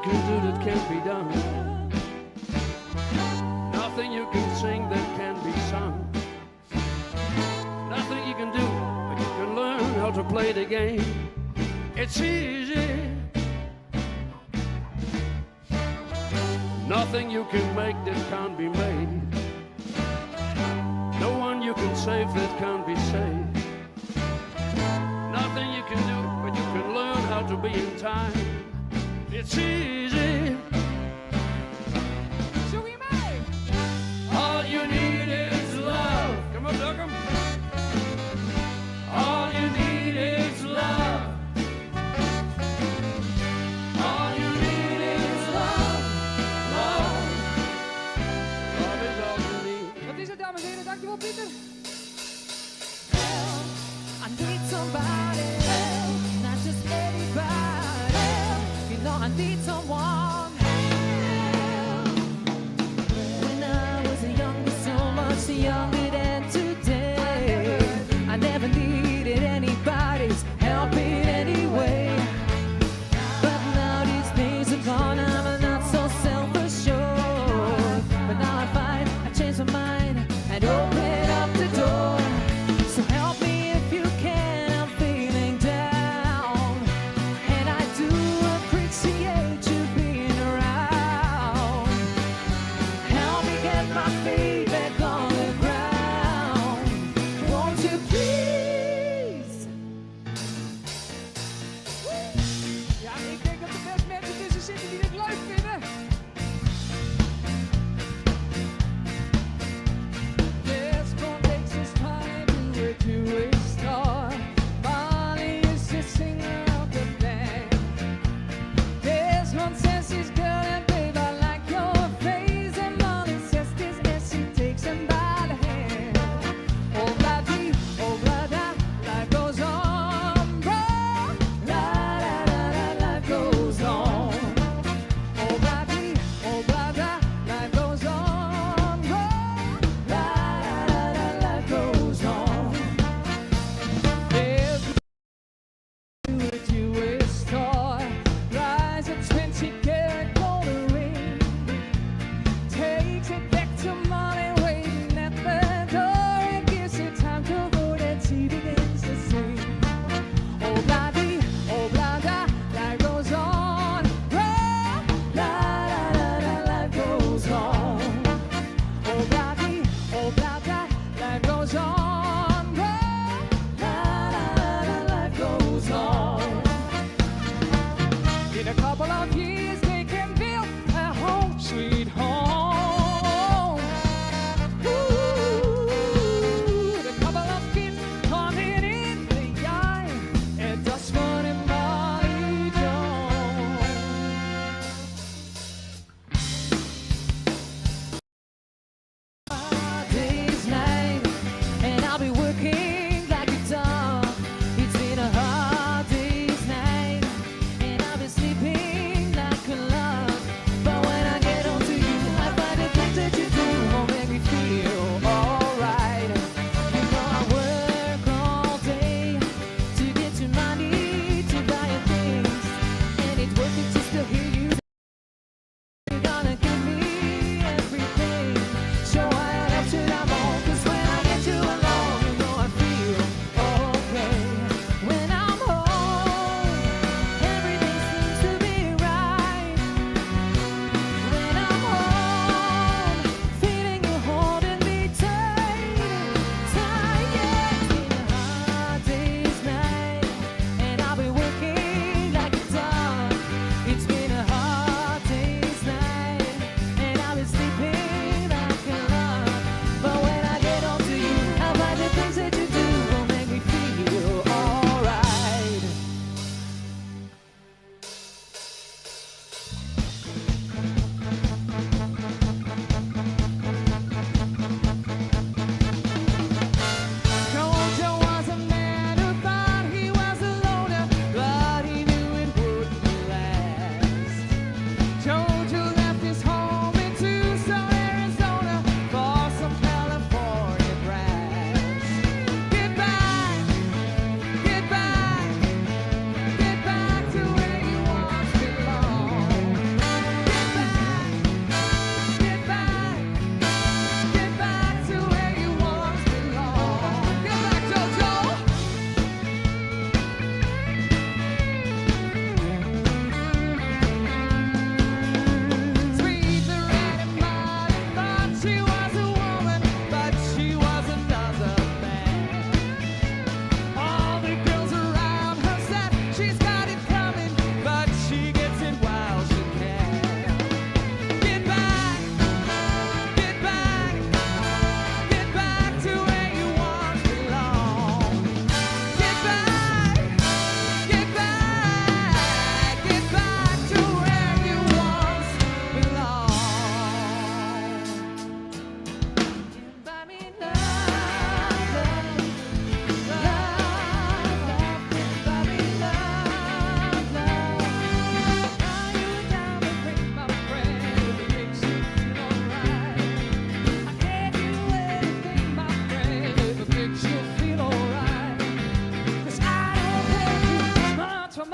can do that can't be done. Nothing you can sing that can be sung. Nothing you can do, but you can learn how to play the game. It's easy. Nothing you can make that can't be made. No one you can save that can't be saved. Nothing you can do, but you can learn how to be in time. It's easy. All you need is love. Come on, Duckham. All you need is love. All you need is love. Love. Love is all you need. Wat is het, dames en heren? Dankjewel, Pieter. I need somebody, not just anybody. You know I need someone.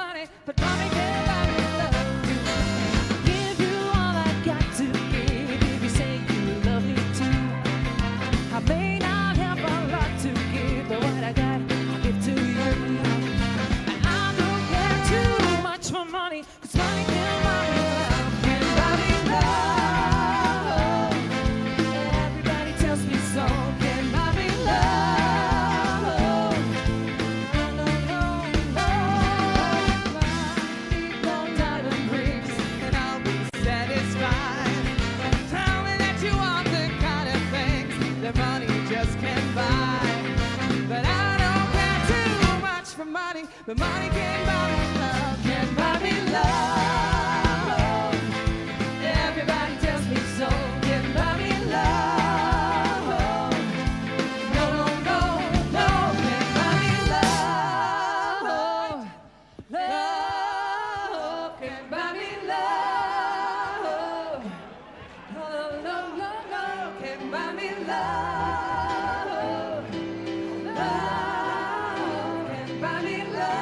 money, but money can't buy me love. Give you all I got to give if you say you love me too. I may not have a lot to give, but what I got, I'll give to you. And I don't care too much for money, 'cause money can't buy me love. Can't buy me love. Everybody tells me so. Can't buy me love. No, no, no. Gold diamond rings, and I'll be satisfied. Tell me that you want the kind of things that money just can't buy. But I don't care too much for money, but money can't buy me love. Can't buy me love. Everybody tells me so. Can't buy me love. No, no, no, no. Can't buy me love. Love can't buy me love. No, no, no, no. Can't buy me love. Love can't buy me love.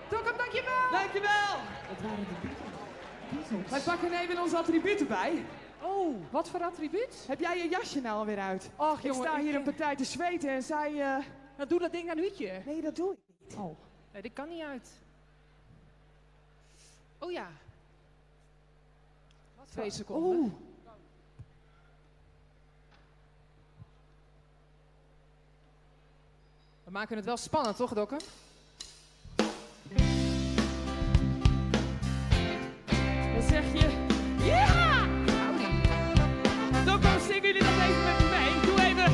Dokkum, dankjewel! Dankjewel! Dat waren de Beatles. Wij pakken even ons attribuut erbij. Oh, wat voor attribuut? Heb jij je jasje nou alweer uit? Och, jongen, ik sta hier een partij te zweten en zij... Nou, doe dat ding aan uitje. Nee, dat doe ik niet. Oh, nee, dit kan niet uit. Oh ja. 2 seconden. Oeh. We maken het wel spannend, toch, Dokkum? Dan zeg je... Ja! Dokkum, zingen jullie dat even met me mee? Doe even...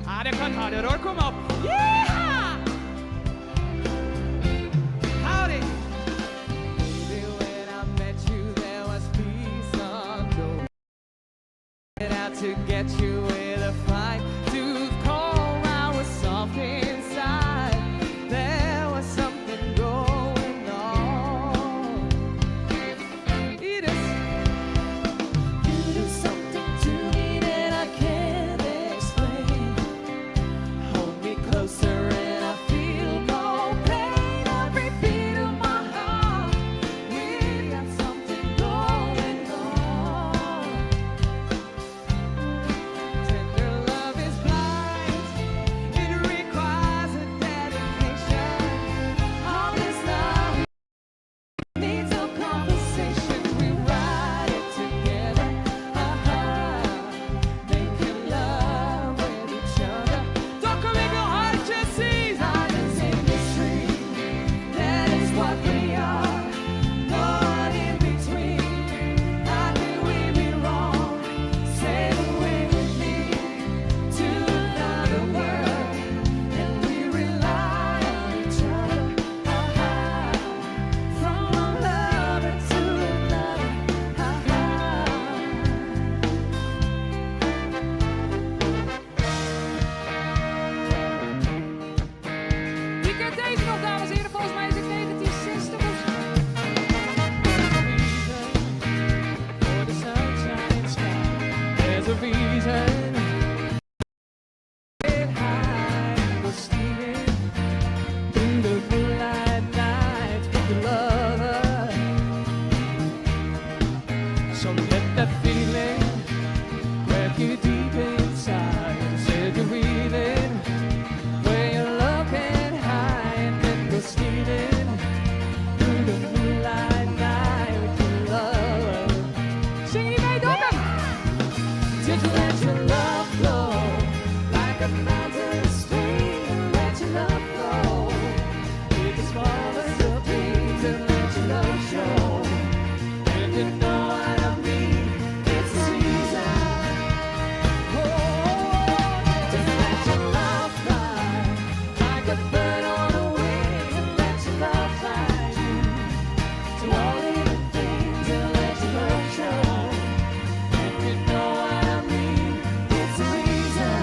Ah, dat kan harder hoor, kom op. Ja! Howdy! When I met you, there was peace unknown. Set out to get you with a fine tooth comb. I was soft inside. There was something going on. Edith, you do something to me that I can't explain. Hold me closer and I feel no pain. Every beat of my heart, we got something going on. Tender love is blind, it requires a dedication. All this love needs no conversation. We ride it together, making love with each other. Dokkum, ik wil hartjes zien. Silence in the street, that is what we are. Caught in between, how can we be wrong? Sail away with me to another world, and we rely on each other. From one lover to another. Wie kent deze nog, dames en heren? Volgens mij is het 1960 of zo. For the sunshine sky, there's a reason. Get high, go stealing through the moonlight night with your lover. So let that feeling grab you deep inside and set you breathing where your love can hide, and then go stealing through the moonlight night with your lover. Zing je mee, Dokkum? Just let your love flow like a mountain stream. Let your love flow with the smallest of dreams, and let your love show. And you know what I mean, it's the season. Just let your love fly like a bird on a wing, and let your love fly you to all living things, and let your love show. And you know what I mean, it's the reason.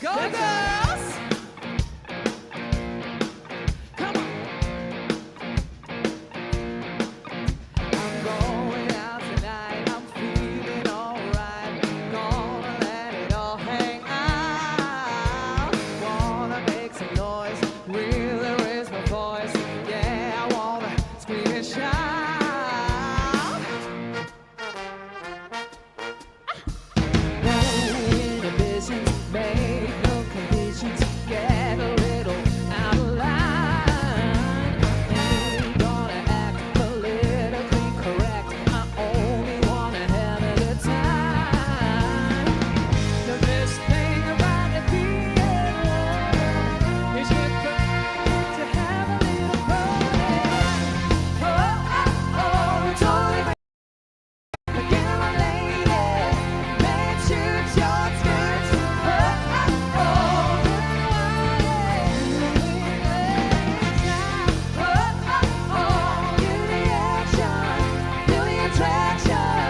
Go girls! Come on! I'm going out tonight, I'm feeling alright. Gonna let it all hang out. Wanna make some noise, really raise my voice. Yeah, I wanna scream and shout. No inhibitions, make no conditions. Get a little out of line. Ain't gonna act politically correct. I only wanna have a good time. The best thing about it being woman is you're going to have a little fun. Oh, oh, oh, totally forget my lady. Make sure short skirts. Oh, oh, oh, oh, do the action, feel the attraction.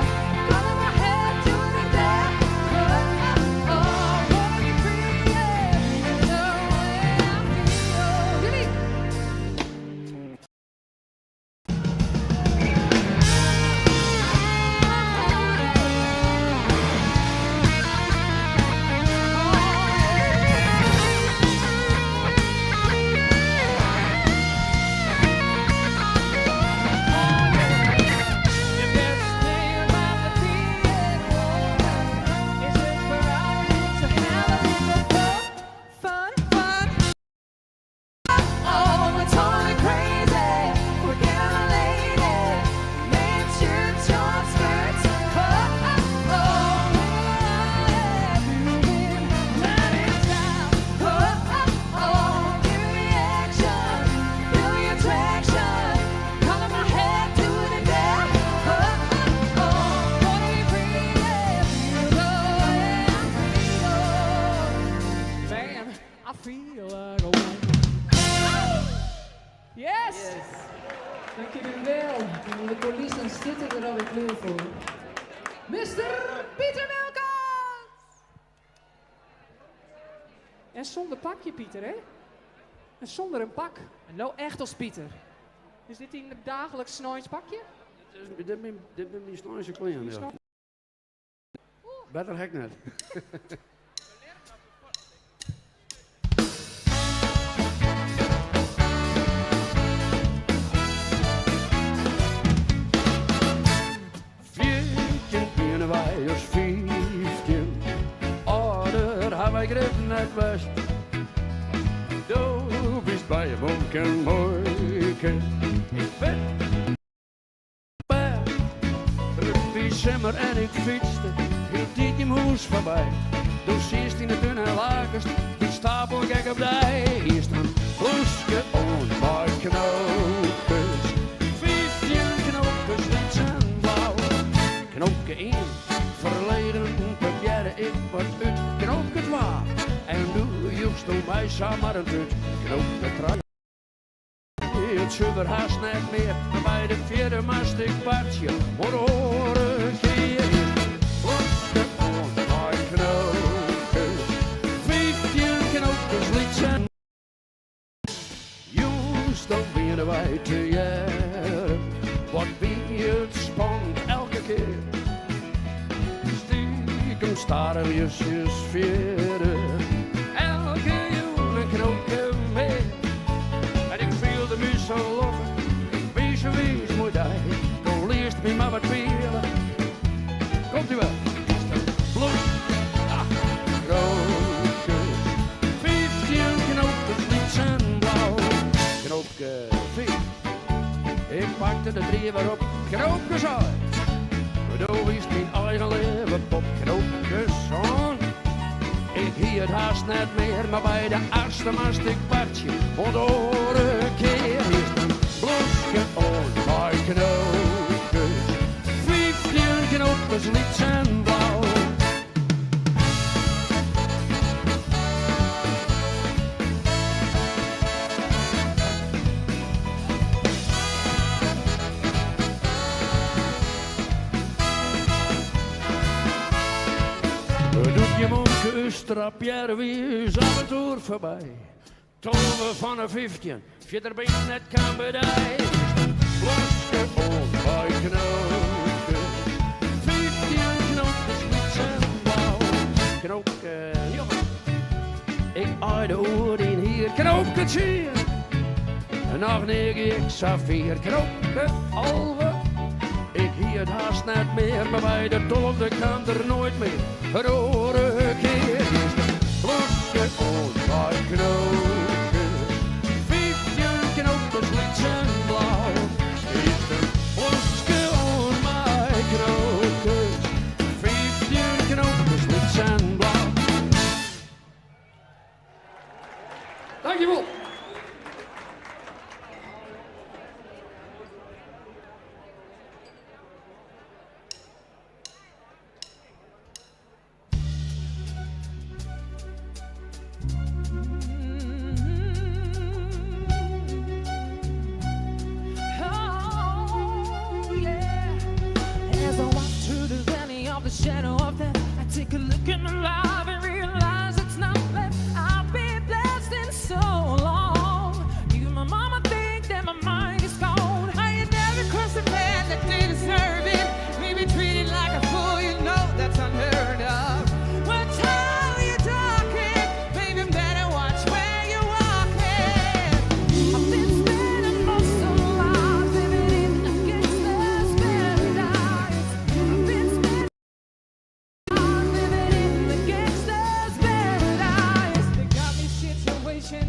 Color my head, doing it there. Oh, oh, wanna be free, yeah. The way I feel. Jimmy. I feel like a woman. Yes! Dank jullie wel. En de coulissen zitten er alweer klaar voor. Mr. Pieter Wilkens! En zonder pakje, Pieter, hè? En zonder een pak. En nou echt als Pieter. Is dit een dagelijks snooispakje? Dit ben mijn snoise klein, ja. Beter heb ik net. Wij als 15, ouder hebben wij grepen net best. Du bist bij je bonken moeiken. Ik ben bij het zomer en ik fietste heel diep in huis voorbij. Du ziet in de dunne lakens, die stapel gek op dij. Hier staan bloesje on bij knoopjes. 15 knoopjes, niet zijn blauw. Knoopje in. Verleden probeerde ik wat uit knoopje waar. En nu joegst du mij samen een tut. Knoopje trui. Het zuiver haast net meer. Maar bij de vierde mast ik partje. Voor horen keer. Bloesje on mijn knoopjes. 15 knoopjes liet zijn. Juist dan binnen wij te jaren. Wat wie het spant elke keer. Staren je sferen. Elke jongen knoopje mee. En ik viel de muziek zo lokken. Ik wees zo wees moet hij. Dan leerst me maar wat willen. Komt u wel? Bloed. Knoopjes. 15 knoopjes niet zijn blauw. Knoopje 4. Ik pakte de 3 waarop knoopjes uit. Doe is mijn eigen leven op knoopjes aan. Ik hier het haast net meer, maar bij de eerste mast ik partje. Want hoor een keer is een bloesje on bij knoopjes. 15 knoopjes niet zijn blauw. Je mondkus strapje weer avontuur voorbij. Toven van een 15, verder ben je net kan bedij. Bloske on bij knoken, 15 knopjes met zijn blauw. Knoken, jongen, ik aai de oor in hier, knoken zien. En nog neeg ik saffier, knoken alwe. Ik hier het haast net meer, maar bij de 12e kan er nooit meer. Het oren keer is de bloske on bij knoken, 15 knopjes met zijn blauw. Is de bloske on bij knoken, 15 knopjes met zijn blauw. Dankjewel. The shadow of that, I take a look in the life and realize it's not left. I've been blessed in so long. Even my mama think that my mind is gone. I ain't never crossed a man that didn't deserve it. Maybe treated like a fool, you know that's unheard of. Watch how you're talking, baby, better watch where you're walking. I've been spending most of my life living in a gangster's paradise. I've been spending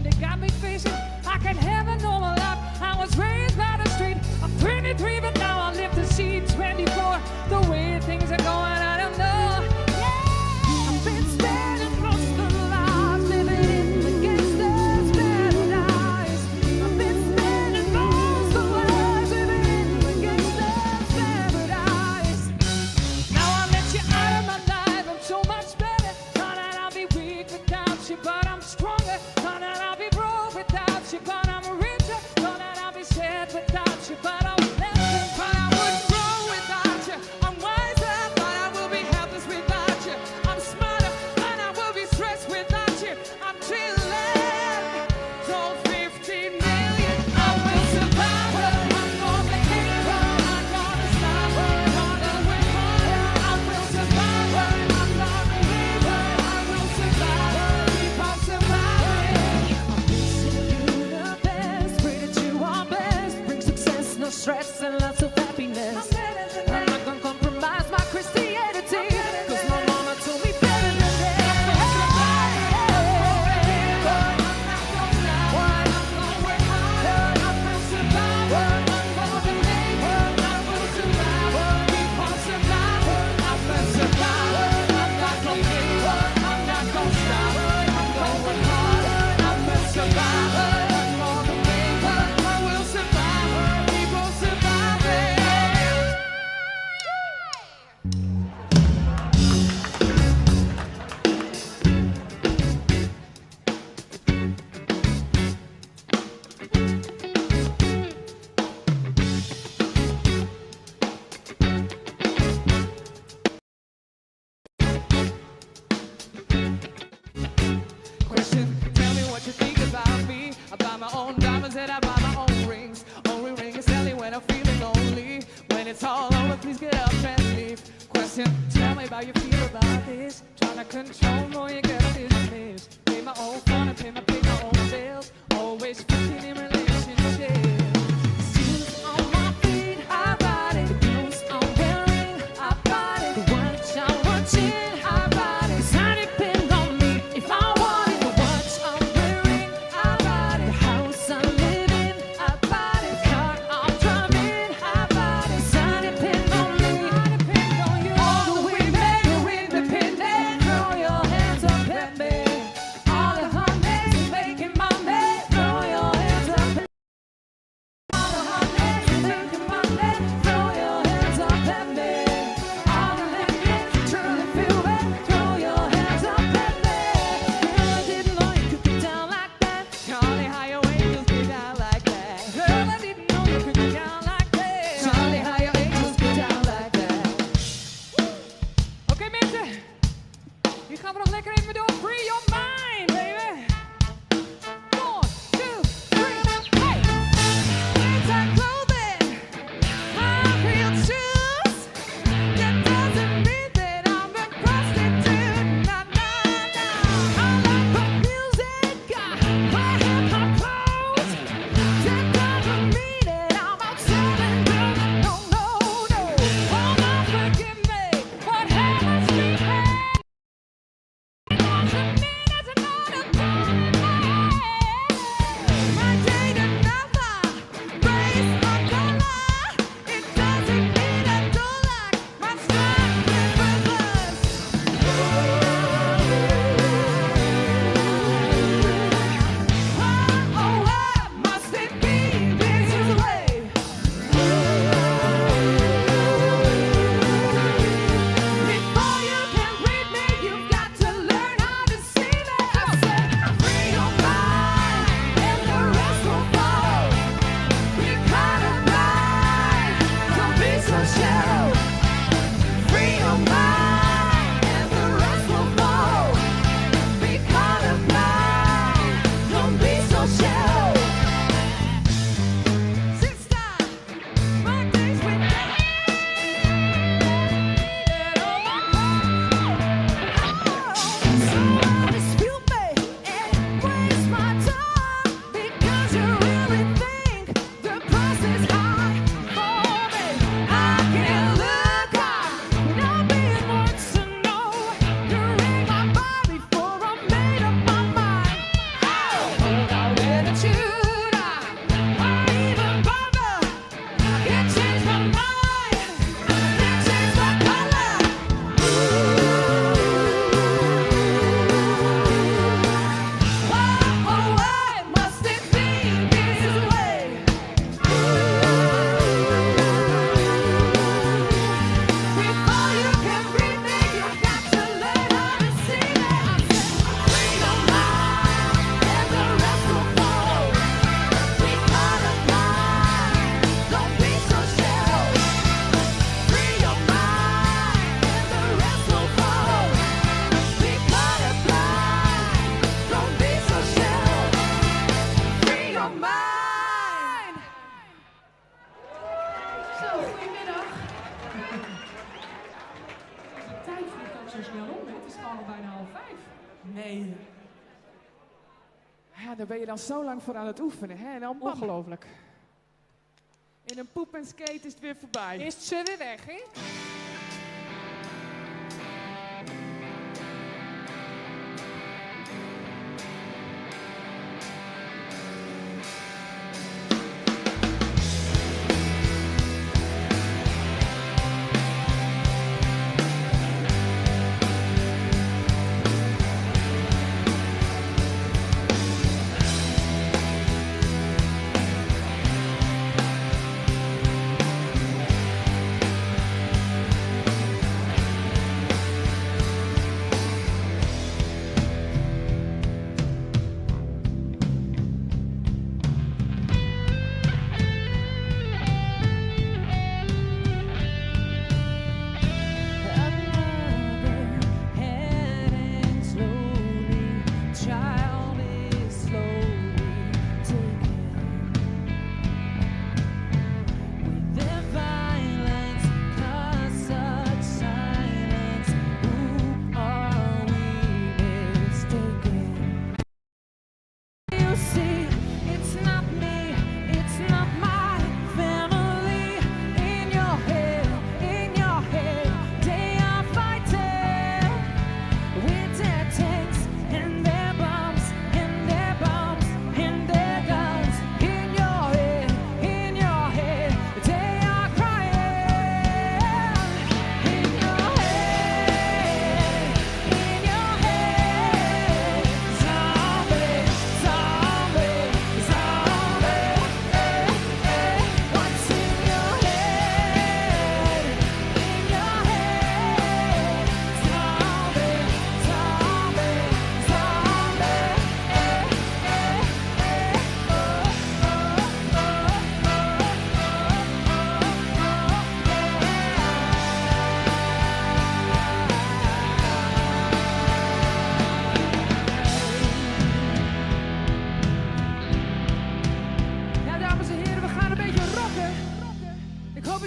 they got me facing, I can have a normal life. I was raised by the street. I'm 23, but now I live to see 24. The way things are going, I don't know. Yeah. I've been spending most of my life living in the gangster's paradise. I've been spending most of my life living in the gangster's paradise. Now I let you out of my life, I'm so much better. Thought that I'll be weak without you, but I'm stronger. Thought that I'll be broke without you, but I'm richer. Thought that I'll be sad without you, but I'm less. But I wouldn't grow without you. I'm wiser, but I will be helpless without you. I'm smarter, but I will be stressed without you. I'm chilling. So 15 million, I will survive her. I'm gonna keep her. I'm gonna stop her. I'm gonna win her. I will survive her. I'm gonna leave her. I will survive her. Keep on surviving. I'm wishing you the best. Pray that you are blessed. Bring success, no stress, and lots of happiness. I'm not gonna compromise my Christianity, 'cause my mama told me better than that. Question, tell me what you think about me. I buy my own diamonds and I buy my own rings. Only ring is selling when I'm feeling lonely. When it's all over, please get up and leave. Question, tell me how you feel about this. Trying to control more, you get business. Pay my own phone and pay my own bills. Always fucking in relationships. Shoes on my feet, I bought it. Clothes I'm wearing, I bought it. The watch I'm watching, I bought it. 'Cause I depend on me if I want it. The watch I'm wearing, I bought it. House I live in, I bought it. Car I'm driving, I bought it. 'Cause I depend on me, I depend on you. All the way back, you're independent. Throw your hands up Ja, daar ben je dan zo lang voor aan het oefenen, hè? En dan bam. Ongelooflijk. In een poep en skate is het weer voorbij. Is het ze weer weg, hè?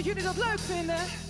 jullie dat leuk vinden.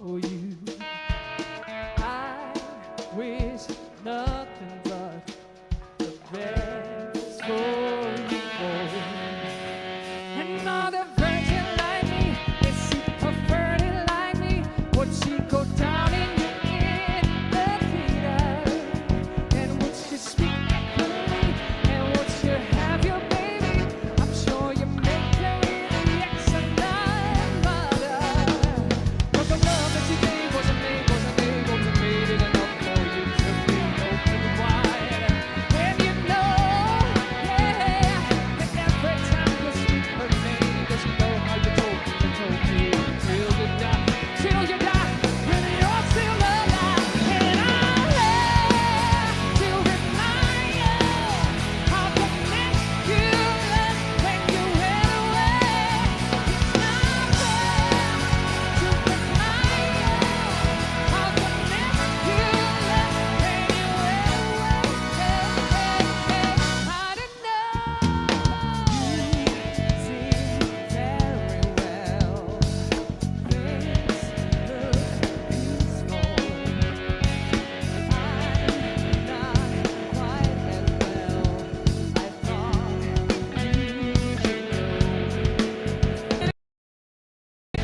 for you. I wish nothing but the best for you, boy. Another virgin like me, if she preferred it like me, would she go down in the theater? And would she speak to me? And would she have your baby? I'm sure you make her really excellent mother. But the love that you gave wasn't able to make it enough for you to be open wide. And you know, yeah, that every time you speak her name, does you know how you told me till you die, really you're still alive. And I'm here to remind you of the mess you left when you went away. It's not fair to remind you of the mess you left when you went away. I don't know. You seem very well. Things look peaceful. I'm not quite as well. I thought you should know.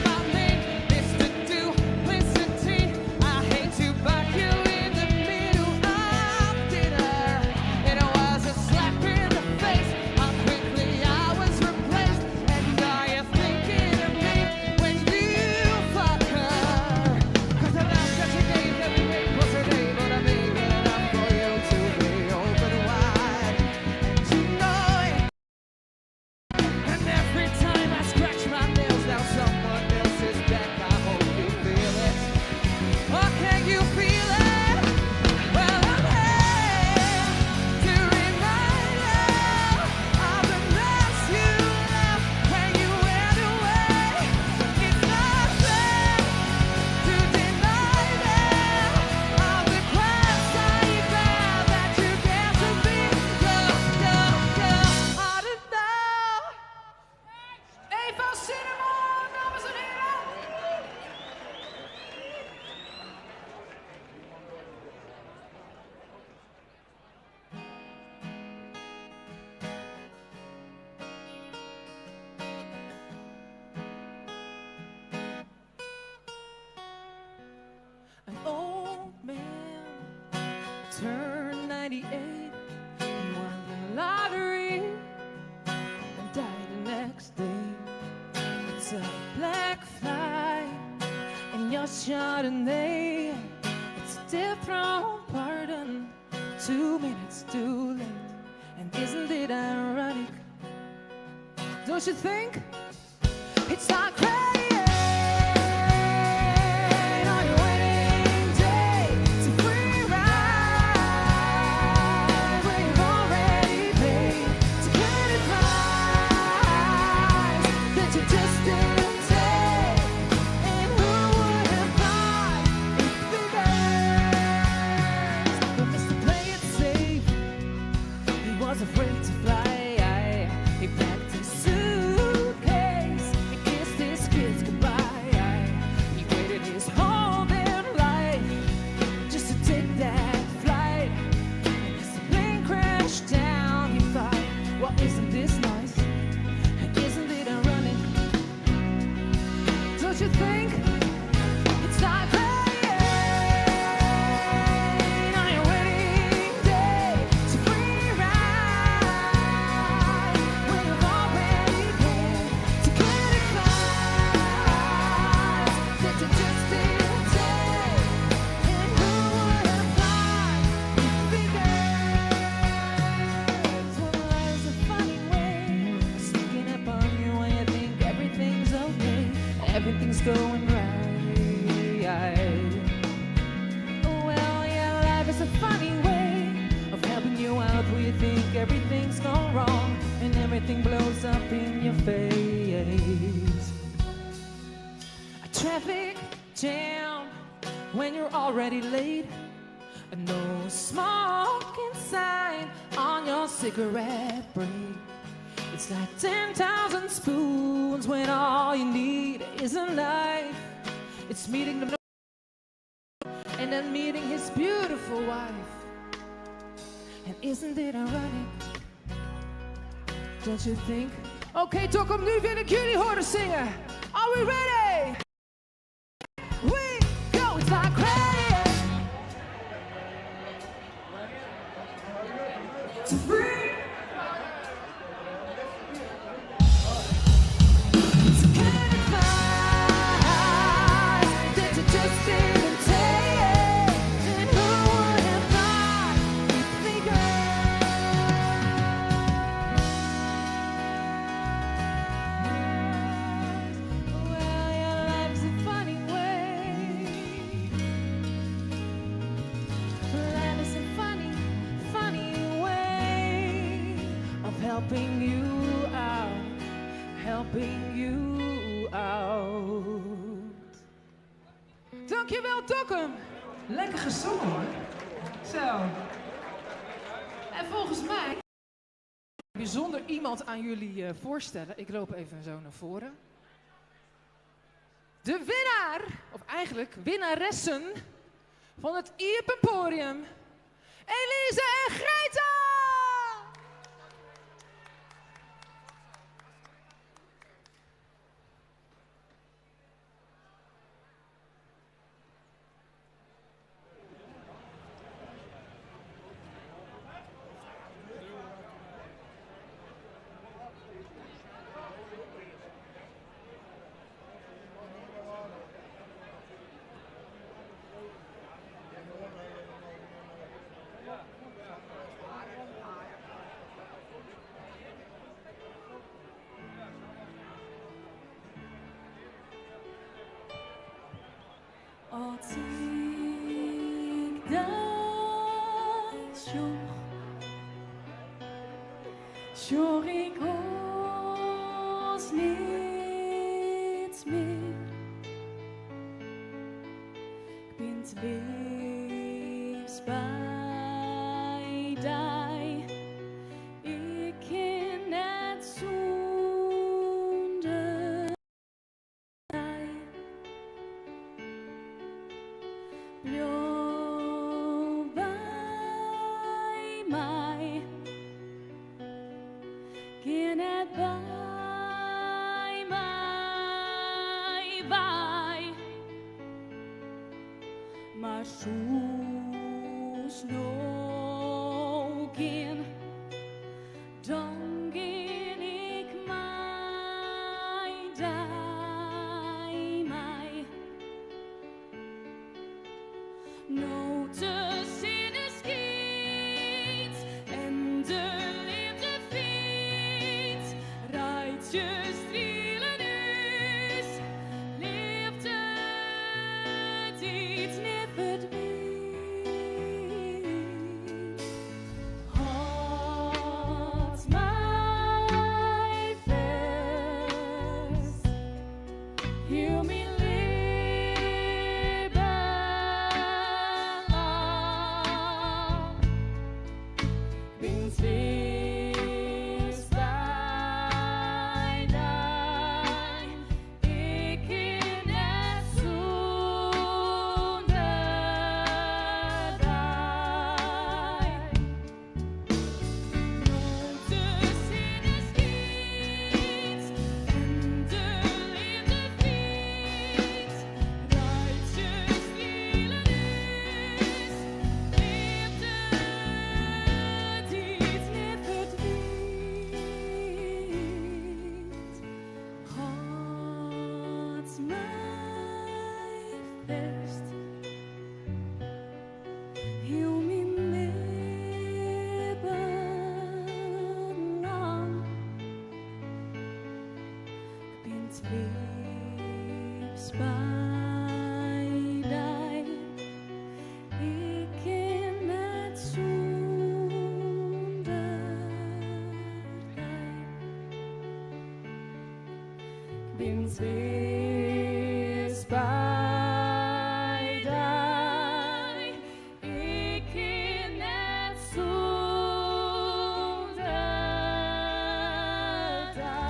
My name, Mr. Duplicity. I hate to back you in the middle of dinner. It was a slap in the face. How quickly I was replaced. And are you thinking of me when you fuck her? 'Cause the last that you gave every week wasn't able to make it enough for you to be open wide. And you know it. And every time I scratch my nails down someone else's back, I hope you feel it. Oh, can you feel it? Well, I'm here to remind you of the mess you left when you went away. It's not fair to deny them of the class I found that you get to be. I don't know. 𝙰𝚋𝚎𝚓𝚎, dames en heren. An old man turned 98. He won the lottery and died the next day. It's a black fly in your Chardonnay. It's a death row pardon, 2 minutes too late. And isn't it ironic? Don't you think? It's like crying on your wedding day. It's a free ride where you've already paid to get advice that you just didn't take. And who would have thought it figures? But Mr. Play It Safe, he was afraid to fly. He packed his suitcase and kissed his kids goodbye. He waited his whole damn life just to take that flight. And as the plane crashed down, he thought, well, isn't this nice? And isn't it ironic? Don't you think? It's like crying on your wedding day. It's a free ride when you've already paid to get advice that you just didn't take. And who would have thought it figures? Well, life's a funny way of sneaking up on you when you think everything's okay, everything's going right. Oh, well, yeah, life is a funny way of helping you out where you think everything's gone wrong and everything blows up in your face. A traffic jam when you're already late. A no smoking sign on your cigarette break. It's like 10,000 spoons when all you need is a knife. It's meeting the and then meeting his beautiful wife. And isn't it ironic? Don't you think? Oké, Dokkum, nu wil ik jullie horen zingen. Are we ready? We go, it's like crazy. It's free. Helping you out, helping you out. Dankjewel, Dokkum. Lekker gezongen, hoor. Zo. En volgens mij bijzonder iemand aan jullie voorstellen. Ik loop even zo naar voren. De winnaar, of eigenlijk winnaressen van het 𝚑𝚑𝚘, Elise en Greta! Als ik daar zocht, zocht ik ons niets meer. Ik ben het liefst bij die. Ik ken het zonder die. Blijf bij mij, ken het bij mij bij, maar soms nog in, dan ken ik mij die mij. Notes in de schiet en de liefde fiets, rijtjes strielen is, liefde die het niet verdwijnt. Houd mij vast, hield me Sinds bij die, ik ken net zonder die.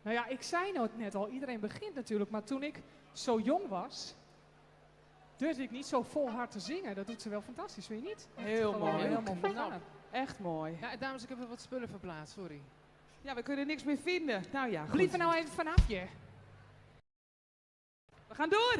Nou ja, ik zei nou net al, iedereen begint natuurlijk, maar toen ik zo jong was, durfde ik niet zo vol hard te zingen. Dat doet ze wel fantastisch, vind je niet? Heel mooi. Helemaal Nou, voldaan. Echt mooi. Ja, dames, ik heb even wat spullen verplaatst, sorry. Ja, we kunnen niks meer vinden. Nou ja, goed. Blijf er nou even vanaf je. We gaan door.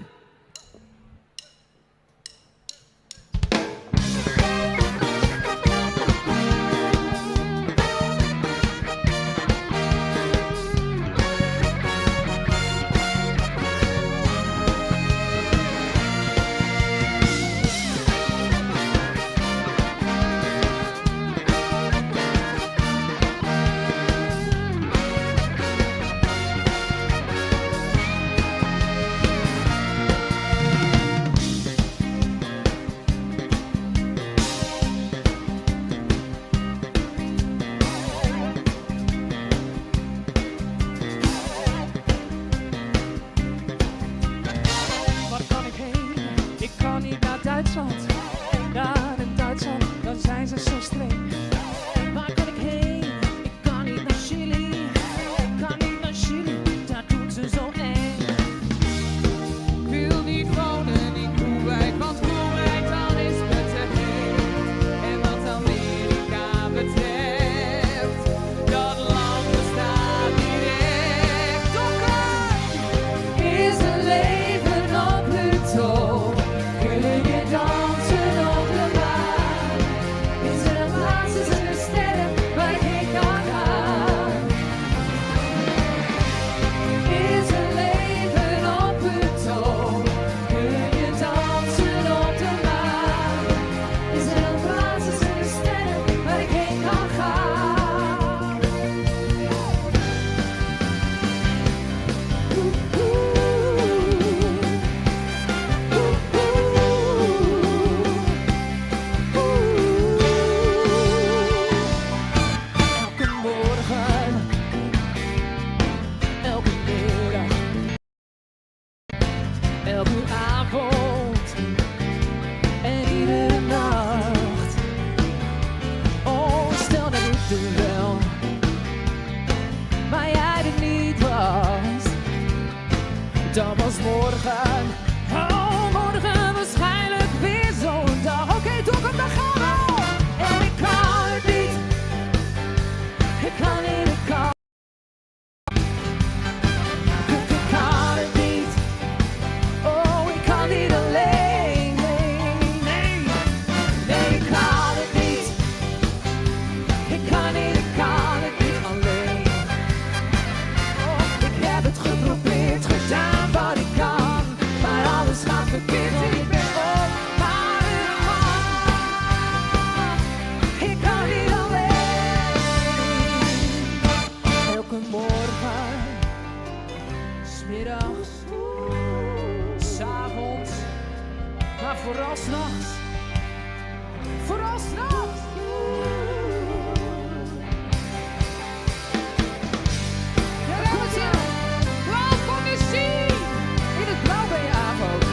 Daar in Duitsland, dan zijn ze zo streng. Waar kan ik heen? Ik kan niet naar Chili. Ik kan niet naar Chili, daar doen ze zo eng. Ik wil niet wonen in Kuwait, want Kuwait dan is me te heet. En wat Amerika betreft, dat land bestaat niet echt. Donker is een leven op Pluto. Kun je dansen op de maan? Is er een plaats tussen de sterren waar ik heen kan gaan? Is er leven op Pluto? Kun je dansen op de maan? Is er een plaats tussen de sterren waar ik heen kan gaan? Elke morgen, elke middag, elke avond en iedere nacht. Oh, stel dat ik er wel, maar jij er niet was. Dan was morgen, oh morgen waarschijnlijk weer zo'n dag. Oké, Dokkum, daar gaan we! En ik kan het niet, ik kan niet, ik kan. Ik kan het niet, oh ik kan niet alleen. Nee, ik kan het niet. Ik kan het niet alleen. Oh, ik heb het geprobeerd, gedaan wat ik kan, maar alles gaat verkeerd en ik ben op maar een man. Ik kan niet alleen. Elke morgen, 's middags, 's avonds, maar vooral 's nachts. Vooral 's nachts. Daar komt ze. Blauw van de zee. In het blauw ben je aangekomen.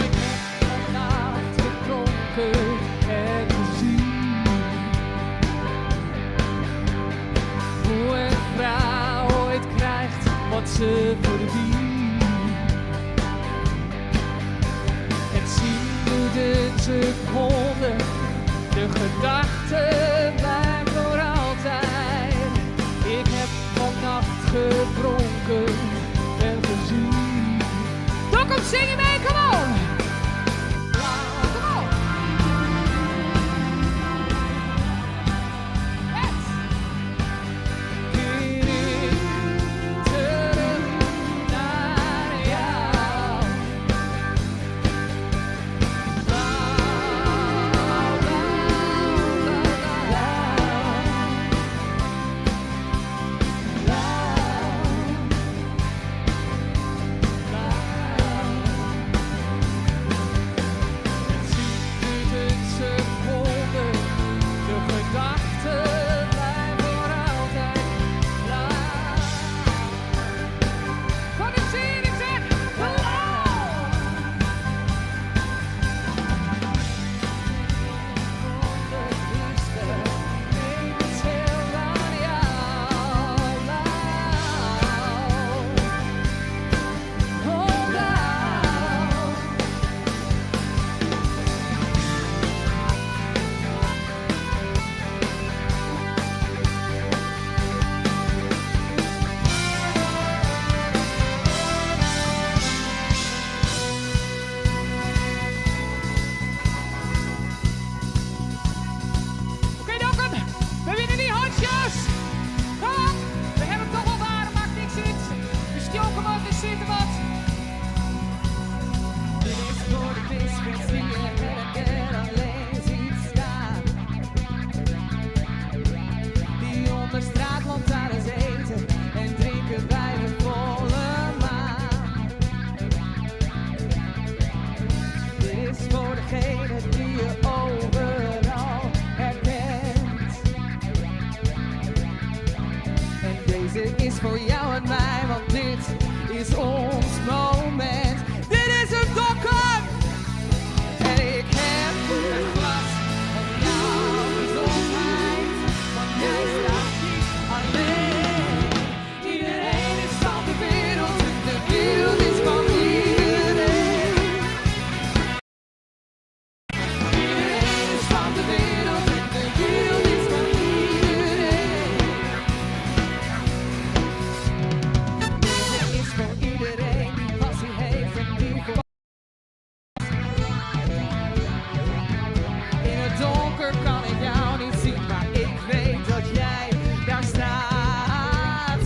Ik heb vannacht gedronken en gezien hoe een vrouw ooit krijgt wat ze verdient. Het zien doet een seconde, de gedachte blijft voor altijd. Ik heb vannacht gedronken en gezien. Dokkum, zing je mee, kom on! Kom on! Keer ik terug naar jou. is ons moment. Dit is een Dokkum. En ik heb het glas op jouw gezondheid. Want jij staat niet alleen. Iedereen is van de wereld en de wereld is van iedereen. Iedereen is van de wereld en de wereld is van iedereen. Liefde is voor iedereen die passie heeft en die voor. In het donker kan ik jou niet zien, maar ik weet dat jij daar staat.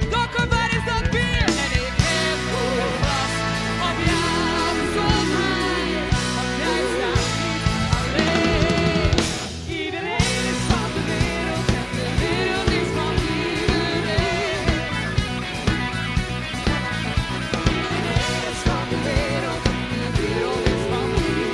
Dokkum, waar is dat bier? En ik heb het glas op jouw gezondheid, want jij staat niet alleen. Iedereen is van de wereld en de wereld is van iedereen. Iedereen is van de wereld en de wereld is van iedereen.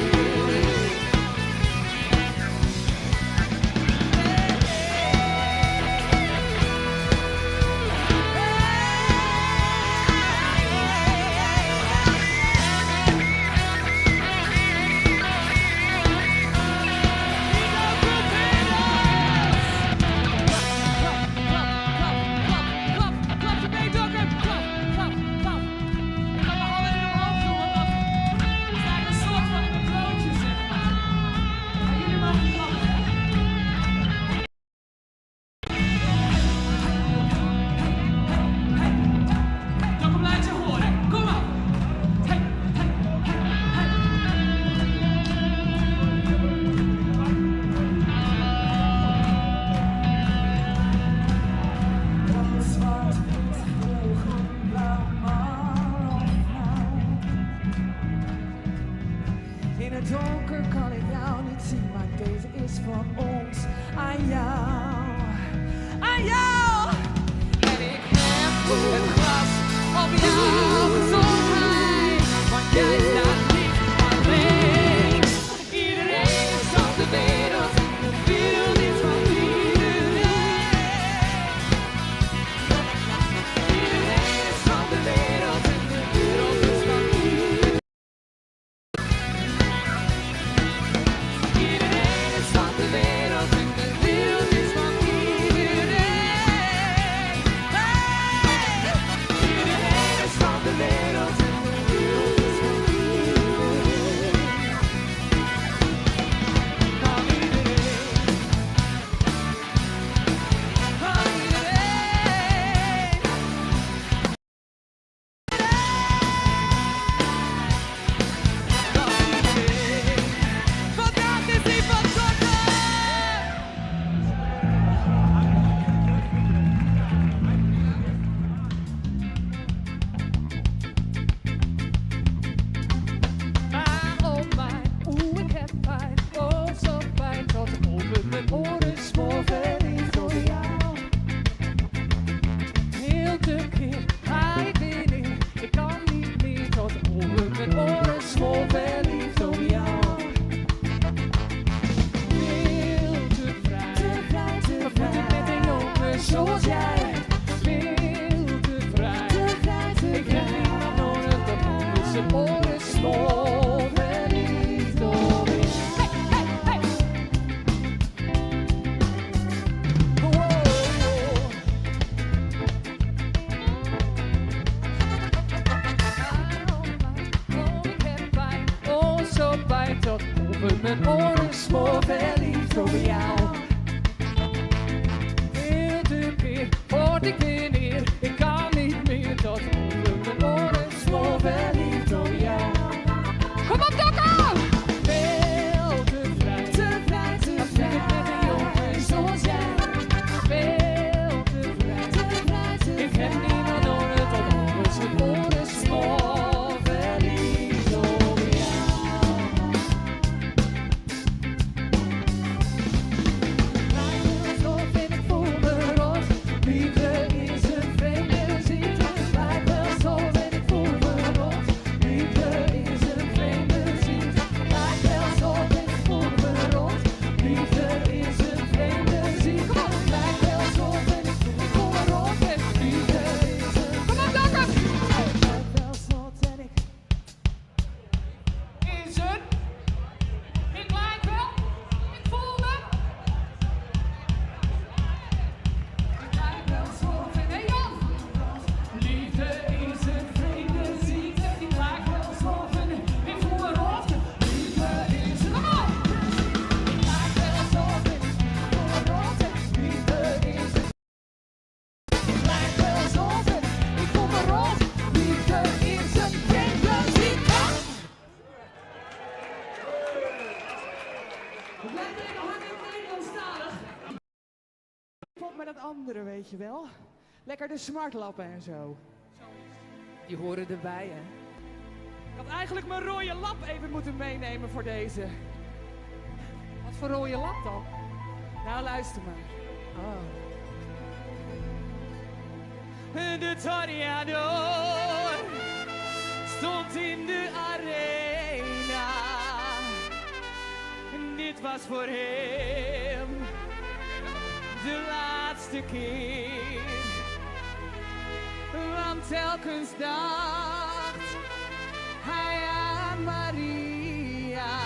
In het donker kan ik jou niet zien, maar deze is van ons aan jou. Aan jou! En ik heb het glas op jouw gezondheid, want jij staat niet alleen. Iedereen is van de wereld en de wereld is van iedereen. Iedereen is van de wereld en de wereld is van iedereen. Iedereen is van de wereld en de wereld is van iedereen. Hey! Iedereen is van de wereld en de wereld is van iedereen. Van iedereen. Van iedereen. Vandaag is die van Dokkum! Ik heb pijn, oh zo pijn, tot over mijn oren smoor verliefd op jou. Heel de keer ga ik weer in, ik kan niet meer, tot over mijn oren smoor verliefd op jou. Veel te vrij, maar voelt het met een jongen zoals jij. Veel te vrij, ik heb niemand nodig dat onder zijn oren smoor verliefd op jou. Ik heb pijn, oh zo pijn, tot over mijn oren smoor verliefd op jou. Heel de keer word ik weer neer, ik kan niet meer, tot over mijn oren smoor verliefd op jou. Kom op, Dokkum! Veel te vrij, maar voel ik met een jongen zoals jij. Veel te vrij, ik heb niemand nodig tot onder zijn oren smoor verliefd op jou. Lijkt alsof ik voel me rot, liefde is We blijven lekker hard in Nederlandstalig. Pot met dat andere, weet je wel. Lekker de smartlappen en zo. Die horen erbij, hè. Ik had eigenlijk mijn rode lap even moeten meenemen voor deze. Wat voor rode lap dan? Nou, luister maar. Oh. De Toreador stond in de arena. Dit was voor hem de laatste keer. Want telkens dacht hij aan Maria,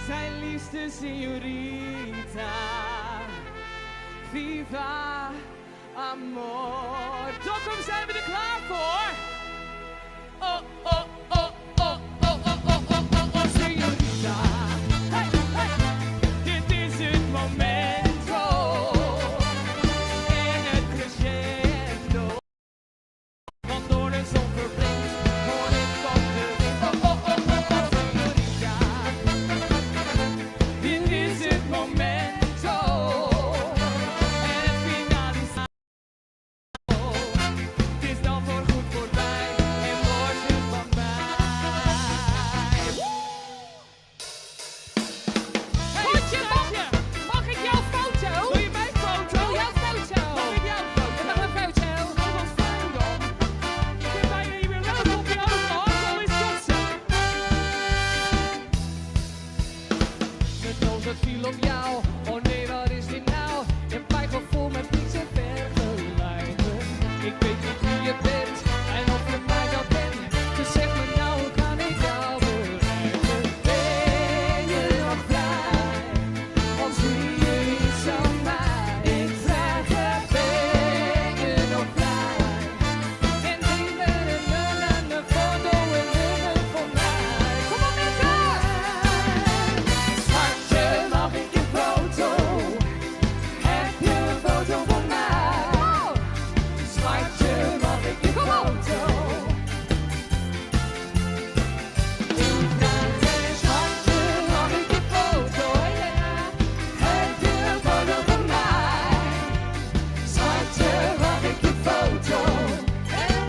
zijn liefste signorita. Viva amor. Dokkum, zijn we er klaar voor? Oh, oh, oh, oh, oh, oh, oh, oh, oh, oh, signorita. Hey, hey. Dit is het momento. En het crescendo. Want door de zon verblind hoor ik op de wind. Oh, oh, oh, oh, oh, signorita. Dit is het momento. En het finalisatie. Het is dan voorgoed voorbij en word je van mij. Goedje, mag ik jouw foto? Wil je mijn foto? Wil jouw foto? Mag ik jouw foto? Mag een foto? Dat was fijn dan. Je kunt mij hier weer wel op je ogen, al is dat zo. Het noos dat viel op jou, oh nee, wat is dit nou? En mijn gevoel met niets in vergelijken. Ik weet niet wie je bent en of je mij dat bent. Dus zeg me nou, hoe kan ik jou bereiken? Ben je nog blij? Want zie je iets aan mij? Ik vraag je, ben je nog blij? En neem me een foto en neem het voor mij. Kom op mensen! Schatje, mag ik je foto? Heb je een foto van mij? Schatje, mag ik je foto? Schatje, mag ik je foto? Heb je een foto van mij? Schatje, mag ik je foto? En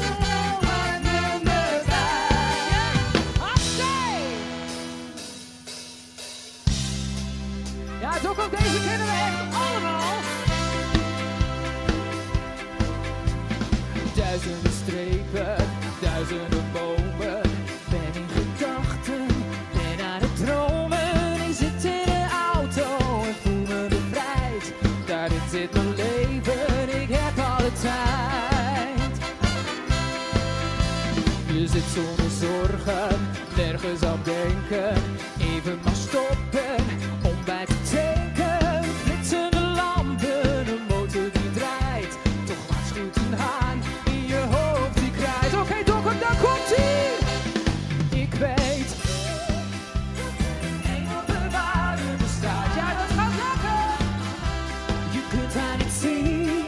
maar neem me bij. Ja, Dokkum, deze kennen we echt allemaal. Duizenden strepen, duizenden bomen. Ben in gedachten, ben aan het dromen. Ik zit in een auto en voel me bevrijd. Daarin zit mijn leven, ik heb alle tijd. Je zit zonder zorgen, nergens aan denken. Even maar stoppen, om bij te tanken. Flitsende lampen, een motor die draait. Toch waarschuwt een haan in je hoofd die krijgt. Oké, Dokkum, daar komt-ie! Ik weet een engelbewaarder bestaat. Ja, dat gaat lukken! Je kunt haar niet zien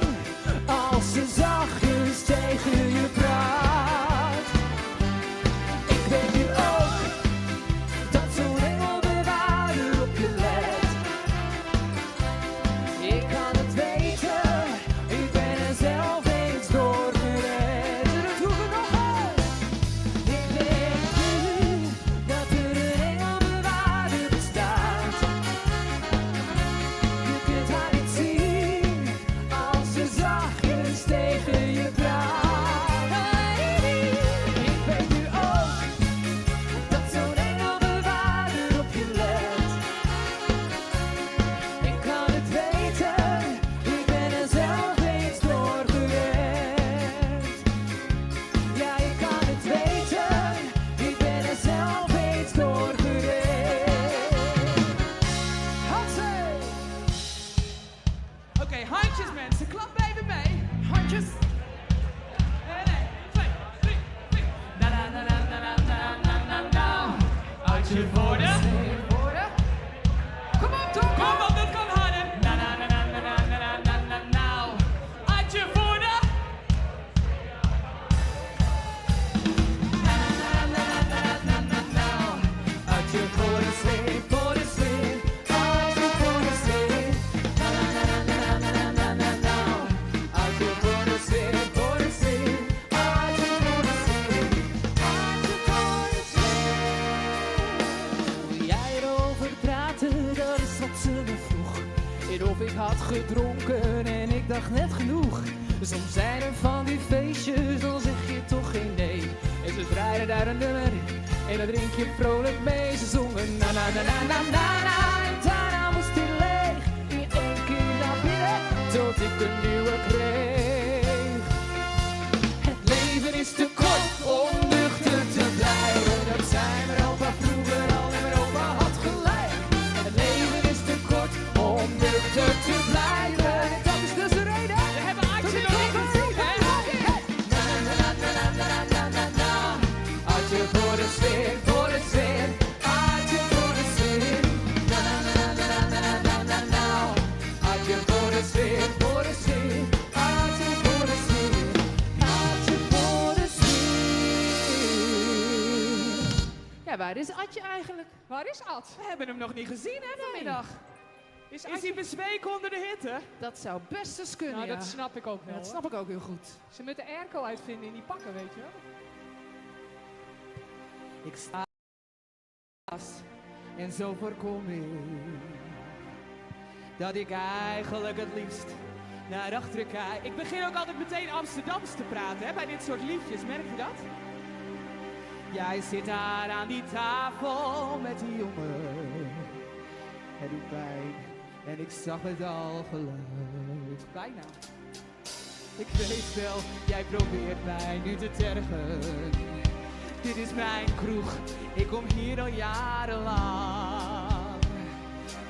als ze zachtjes tegen je praat. Ik weet nu ook dat zo'n engelbewaarder op je let. Ik kan het weten, ik ben er zelf eens door gered. En dat hoeft nog eens. Ik weet nu dat er een engelbewaarder bestaat. Je kunt haar niet zien als ze zachtjes tegen je praat. Ik weet nu ook dat zo'n engelbewaarder op je let. Ik kan het weten, ik ben er zelf eens door gered. Ja, ik kan het weten, ik ben er zelf eens door gered. Hansen! Oké, handjes mensen, klap even mee. Handjes. 1, 2, 3, 4. Na na na na na na na na na. Uit je woorden. Kom op, Dokkum. Kom op, dat kan harder. Na na na na na na na na na na. Uit je woorden. Na na na na na na na na. Uit je woorden, sleep, woorden, sleep. had gedronken en ik dacht net genoeg. Soms zijn er van die feestjes, dan zeg je toch geen nee. En ze draaiden daar een nummer en dan drink je vrolijk mee. Ze zongen na na na na na na na. En daarna moest hij leeg, in één keer naar binnen, tot ik een nieuwe kreeg. Het leven is te kort om nuchter te blijven. Dat zijn we opa vroeger al en mijn opa had gelijk. Het leven is te kort om nuchter te blijven. Dat is dus de reden. We hebben actie nog niet gezien, hè? Na na na na na na na na na. Hartje voor de sfeer, voor de sfeer. Hartje voor de sfeer. Na na na na na na na na na. Hartje voor de sfeer, voor de sfeer. Hartje voor de sfeer. Hartje voor de sfeer. Ja, waar is Adje eigenlijk? Waar is Ad? We hebben hem nog niet gezien, hè, vanmiddag. Is hij bezweken onder de hitte? Dat zou best eens kunnen, Nou, ja. dat snap ik ook wel. Ja, dat snap ik ook heel goed. Ze moeten de airco uitvinden in die pakken, weet je wel. Ik sta vast en zo voorkom ik dat ik eigenlijk het liefst naar achteren kijk. Ik begin ook altijd meteen Amsterdams te praten, hè, bij dit soort liedjes. Merk je dat? Jij zit daar aan die tafel met die jongen. Het doet pijn en ik zag het al gelijk. Bijna. Ik weet wel, jij probeert mij nu te tergen. Dit is mijn kroeg, ik kom hier al jarenlang.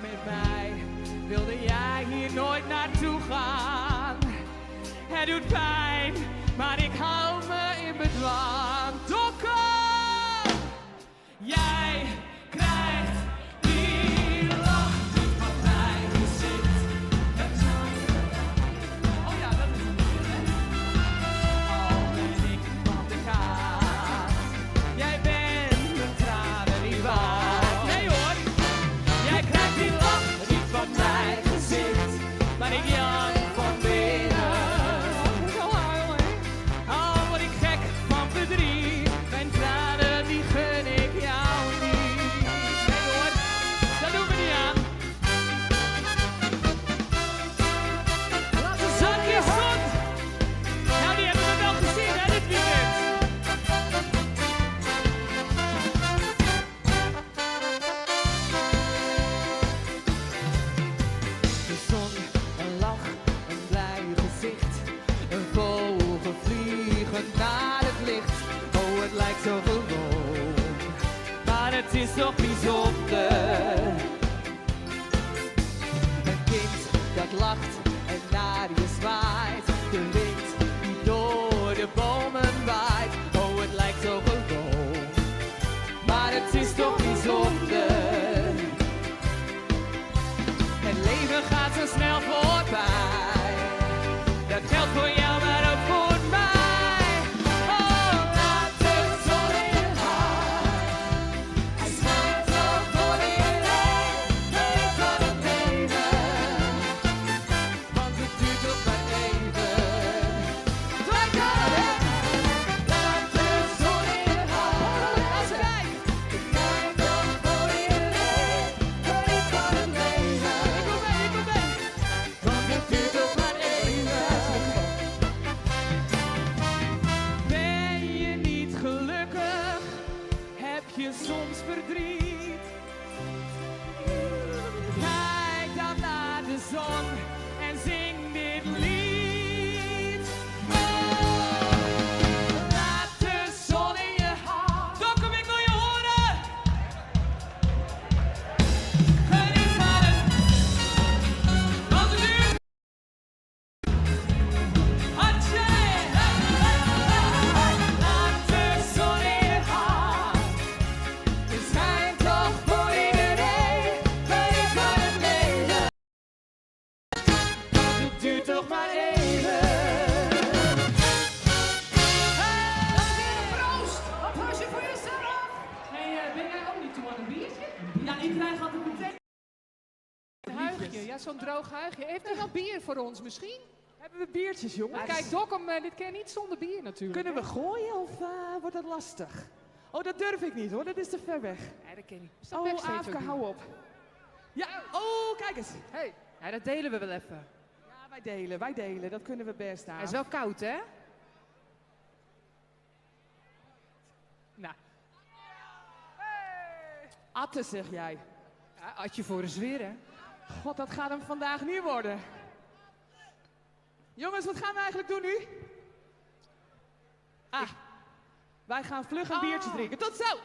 Met mij wilde jij hier nooit naartoe gaan. Het doet pijn, maar ik hou me in bedwang. Dokken! Jij krijgt die lach van mijn gezicht. Oh ja, dat is het. Al ben ik van de kaart. Jij bent mijn tranen niet waard. Nee hoor, jij krijgt die lach niet van mijn gezicht. Maar ik jank van binnen. Al word ik gek van verdriet. Mijn tranen die gun ik jou niet. Nee hoor, dat doen we niet aan. Laat de zakjes goed. Nou, die hebben we wel gezien, hè, dit weekend. De zon, een lach, een blij gezicht. Een vogel vliegen naar het licht. Oh, het lijkt zo gewoon, maar het is toch bijzonder. Een kind dat lacht en naar je zwaait. De wind die door de bomen waait. Oh, het lijkt zo gewoon, maar het is toch bijzonder. Het leven gaat zo snel voorbij. Dat geldt voor jou, maar ook voor mij. Oh, laat de zon in je hart. Hij schijnt toch voor iedereen. Weet van het leven. Want het duurt toch maar even. Wij kan het. Laat de zon in je hart. Als wij. Het schijnt toch voor iedereen. Weet van het leven. Ik kom mee, ik kom mee. Want het duurt toch maar even. Ben je niet gelukkig? Heb je soms verdriet? Kijk dan naar de zon en zing dit lied. Laat de zon in je hart. Dokkum, ik wil je horen. Geniet van het. Want het duurt. Hartje. Laat de zon in je hart. Het schijnt toch voor iedereen. Geniet van het leven. Want het duurt toch maar even. Proost! Applausje voor jezelf. Hey, ben jij ook niet toe aan een biertje? Ja, ik krijg altijd meteen Een huigje, ja, zo'n droog huigje. Heeft u wel bier voor ons misschien? Hebben we biertjes, jongens? Kijk, Dokkum, dit kan niet zonder bier natuurlijk. Kunnen we gooien of wordt dat lastig? Oh, dat durf ik niet hoor, dat is te ver weg. Nee, dat ken ik. Oh, Aafke, hou op. Ja, oh, kijk eens. Hey. Ja, dat delen we wel even. Ja, wij delen. Dat kunnen we best aan. Het is wel koud, hè? Nou. Atte, zeg jij. Ja, Atje voor de zweer, hè? God, dat gaat hem vandaag niet worden. Jongens, wat gaan we eigenlijk doen nu? Wij gaan vlug een biertje drinken. Tot zo!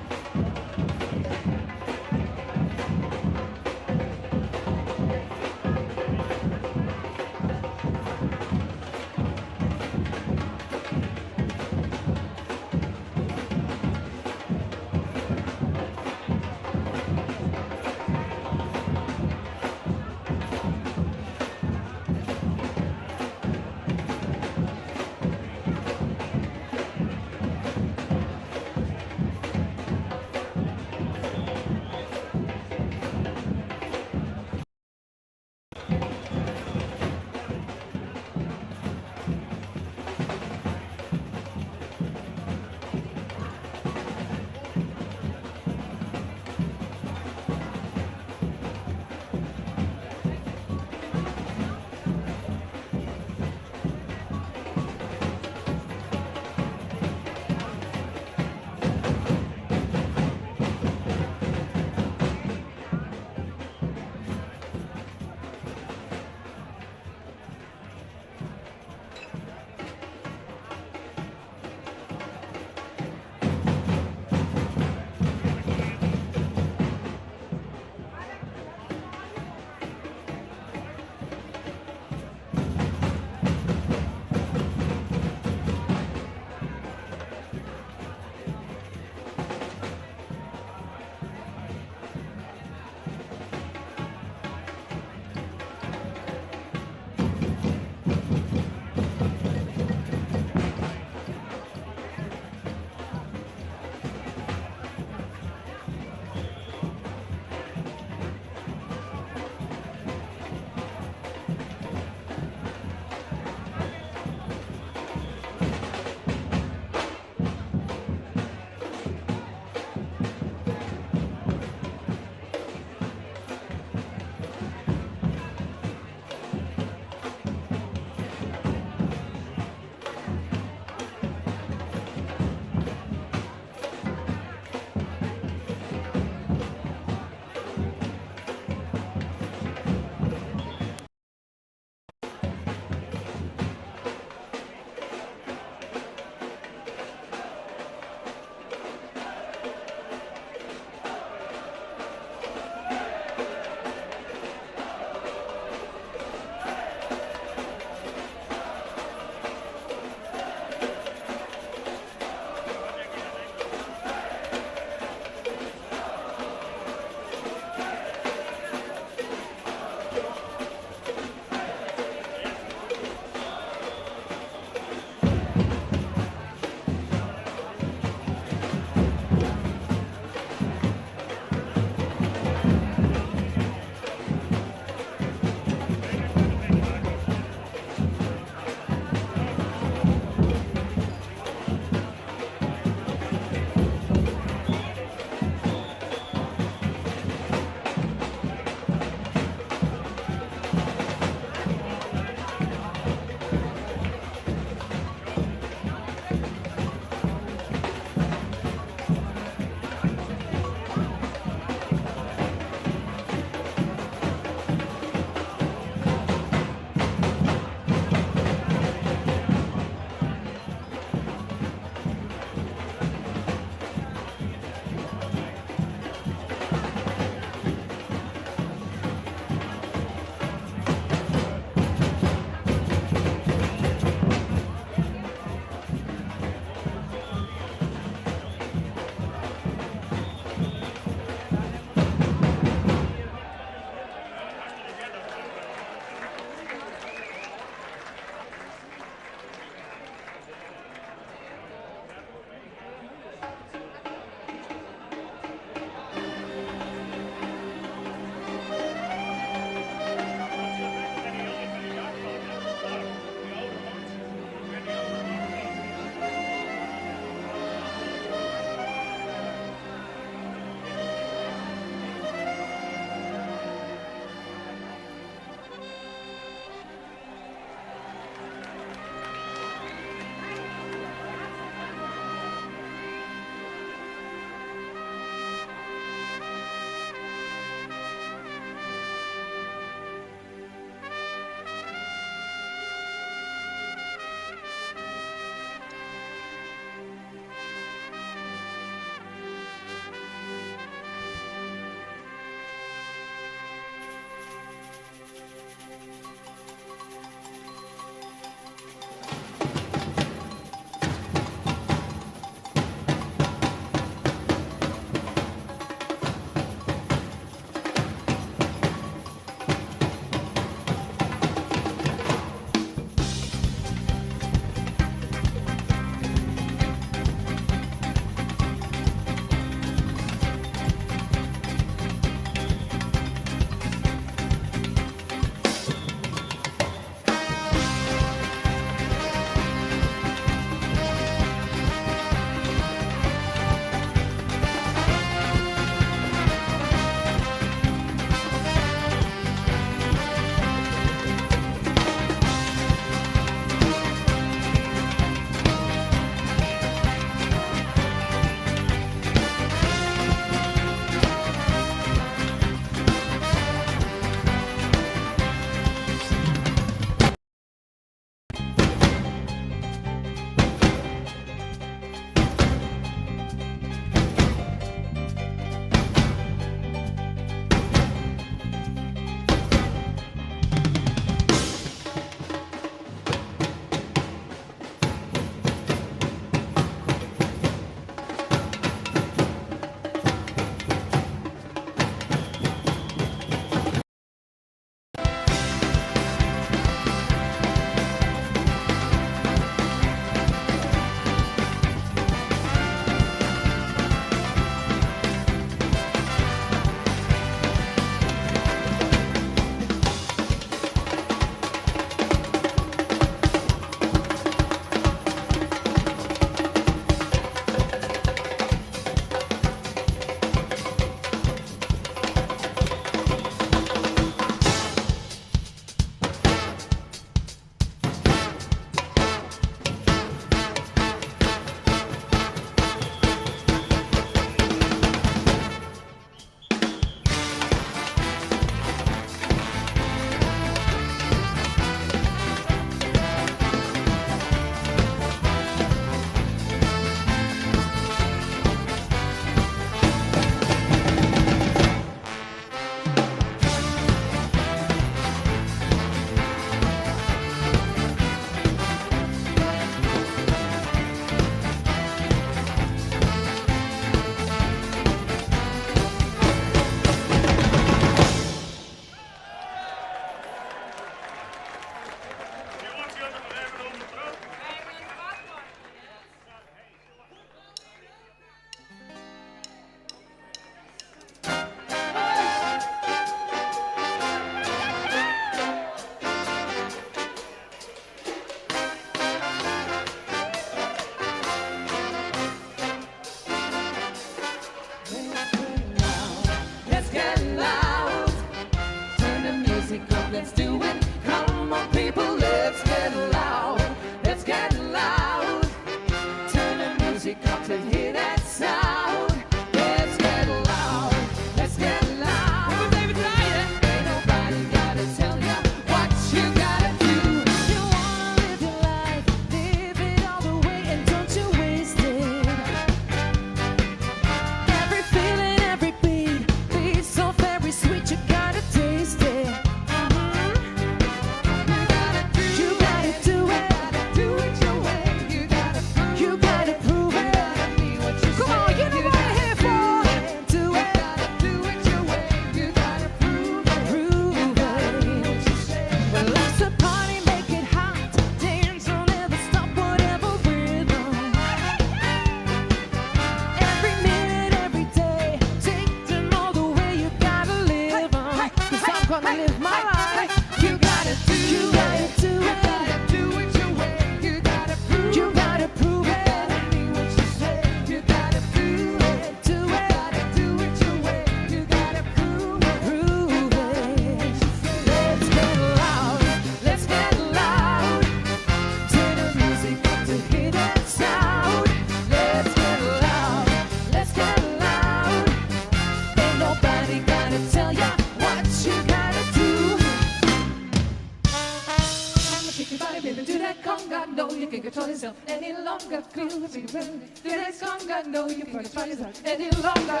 longer. No, you can't control yourself any longer. Feel the feeling. This longer. No, you can't control yourself any longer.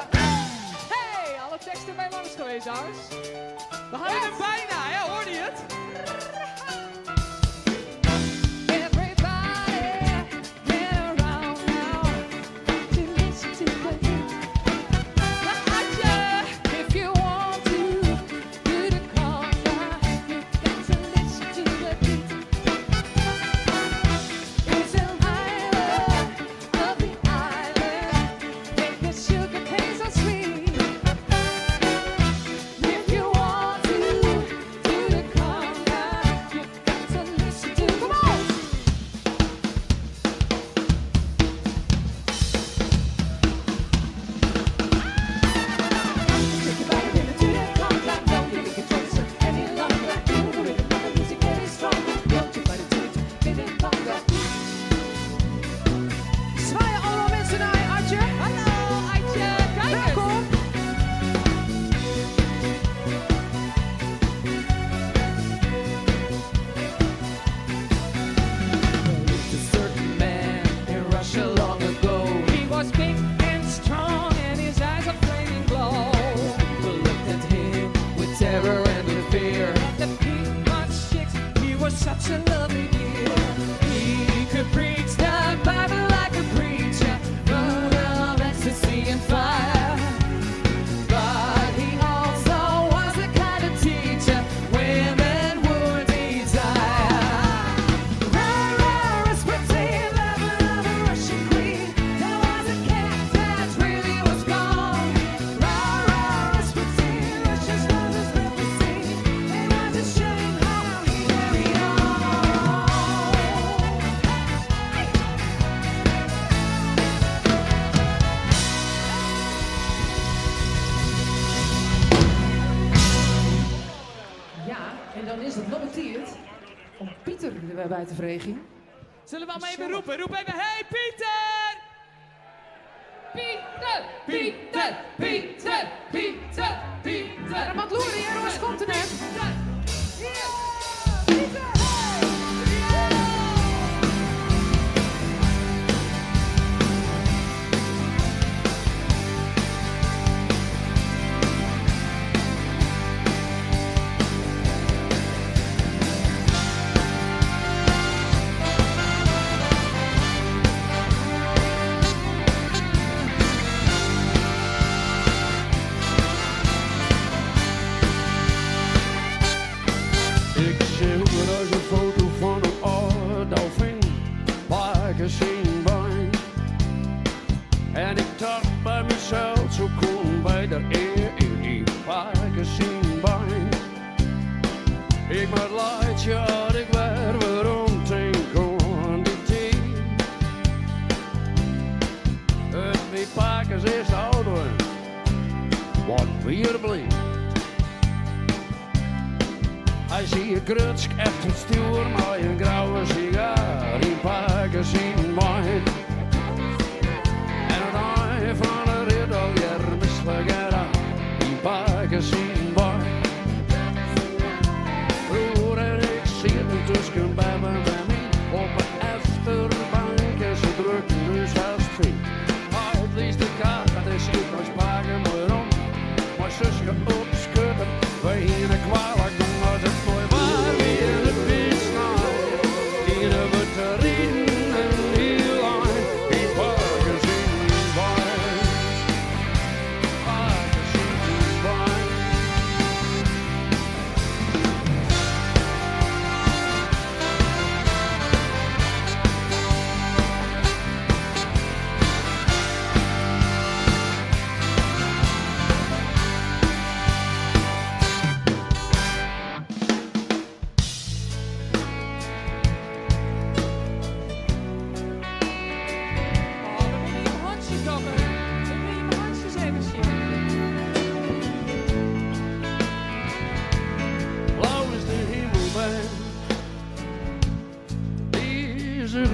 Hey, alle teksten bij langs geweest, jongens. We hadden hem bijna, hè? Hoorde je het? Bij de vereniging. Zullen we allemaal even roepen? Roep even, hey Pieter! Pieter! Pieter! Pieter! Pieter! Pieter! Er moet loeren, jongens, komt er net! En ik dacht bij mezelf, zo kon bij de eer in die 𝚑𝚑𝚗𝚎. Ik maar leidje had ik weer waarom denken die tijd. Het met pakers is ouderen, wat weer blijft. Hij zie je krutsk echt het stuur, maar een grauwe sigaar in 𝚑𝚑𝚗𝚎. En het ei van de rit alweer misselijk eraan in 𝚑𝚑𝚗𝚎. Broer en ik zitten tussen bij me op een achterbank en ze drukken dus haast veel. Het liefst de kaart, dat is goed als pakken maar om. Maar zusje opschutten, wij hier een kwalijk doen als het mooi waar weer het vis snijdt. Die hebben te rijden en heel lang in 𝚑𝚑𝚗𝚎.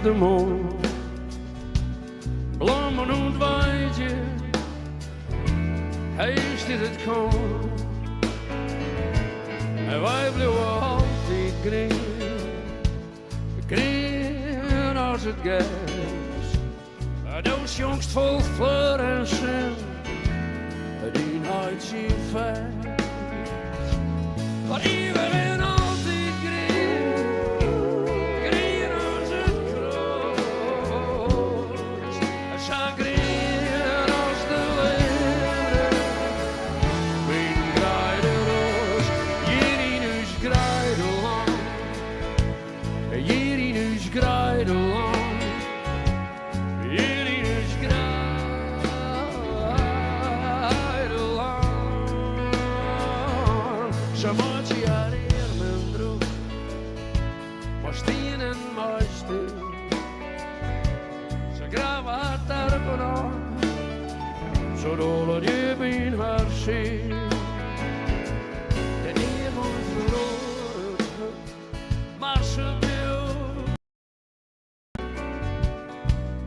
De mond, bloemen und weidje, hij is dit het kon. En wij bleven altijd green, green. als het gas. Doos jongst vol fleur en zin, die nooit zien fijn. Maar eeuwig en altijd green als het kroos. Chagrin als de leeuwen, mijn grijderoos. Jerinus grijdelang, Jerinus grijdelang. Zodat je mijn hart ziet. De eer van verloren, maar ze wil.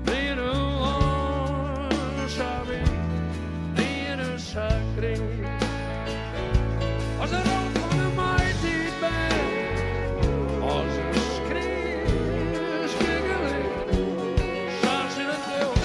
Weer een langzaam, weer een zakring. Als de rood van een meid die bent, als een schreeuw, schikkeling, staat ze in het beeld.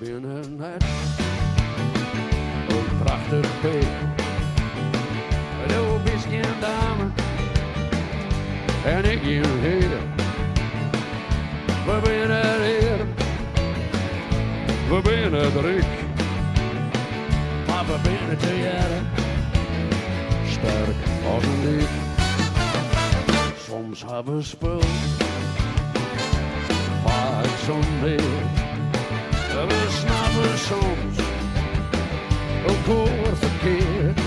Binnen net een prachtig beeld. Du bist geen dame en ik geen heer. We binnen heer, we binnen druk, maar we binnen te jaren sterk als een lief. Soms hebben we spul, vaak zo'n weer. We snappen soms ook hoor verkeerd,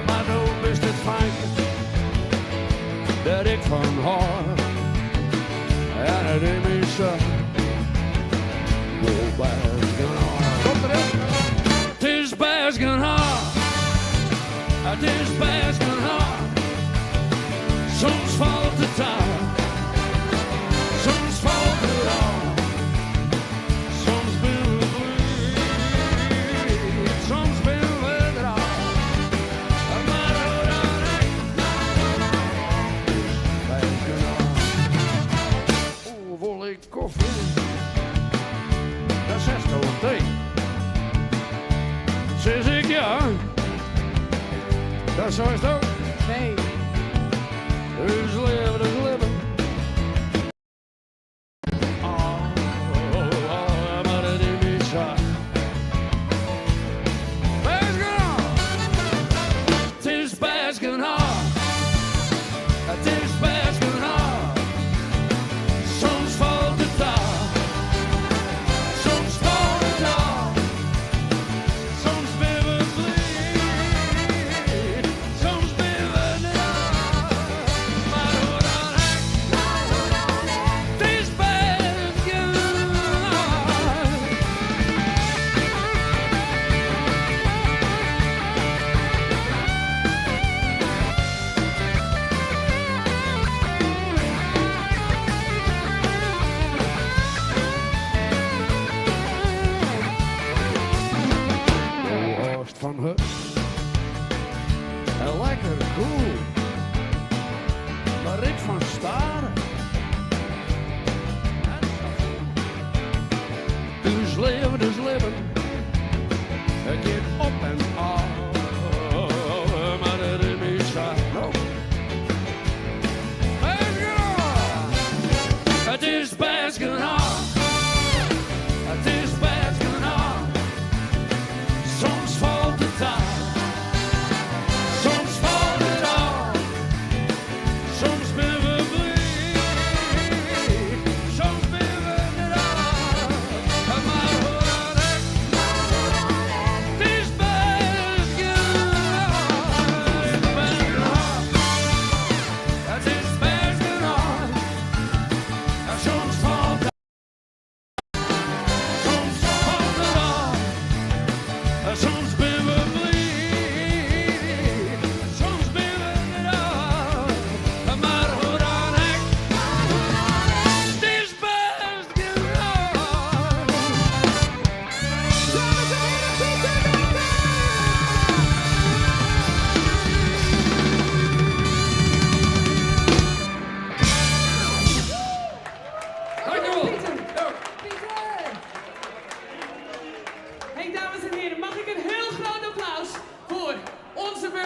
maar dan is het fijn dat ik van haar en het is zo best genoeg. Komt erin! Het is best genoeg, het is best genoeg. Soms valt het aan, soms valt het aan. Koffie, dat zegt gewoon thee. Zeg ik ja, dat is het ook. Nee. Dus leven, dus leven. Maar het is niet zo. Best genoeg. Het is best genoeg. Het is best genoeg. Soms valt het aan, soms valt het aan, soms ben we blij, soms ben we naar. Maar hoe dan ook, het is best genoeg. Van huis en lekker cool, maar ik van staren. Dus leven, het gaat op en af, maar het is niet zo. Het is best genoeg, het is best genoeg. Soms valt het aan, soms valt het aan, soms ben we blij, soms ben we naar. Maar hoe dan ook,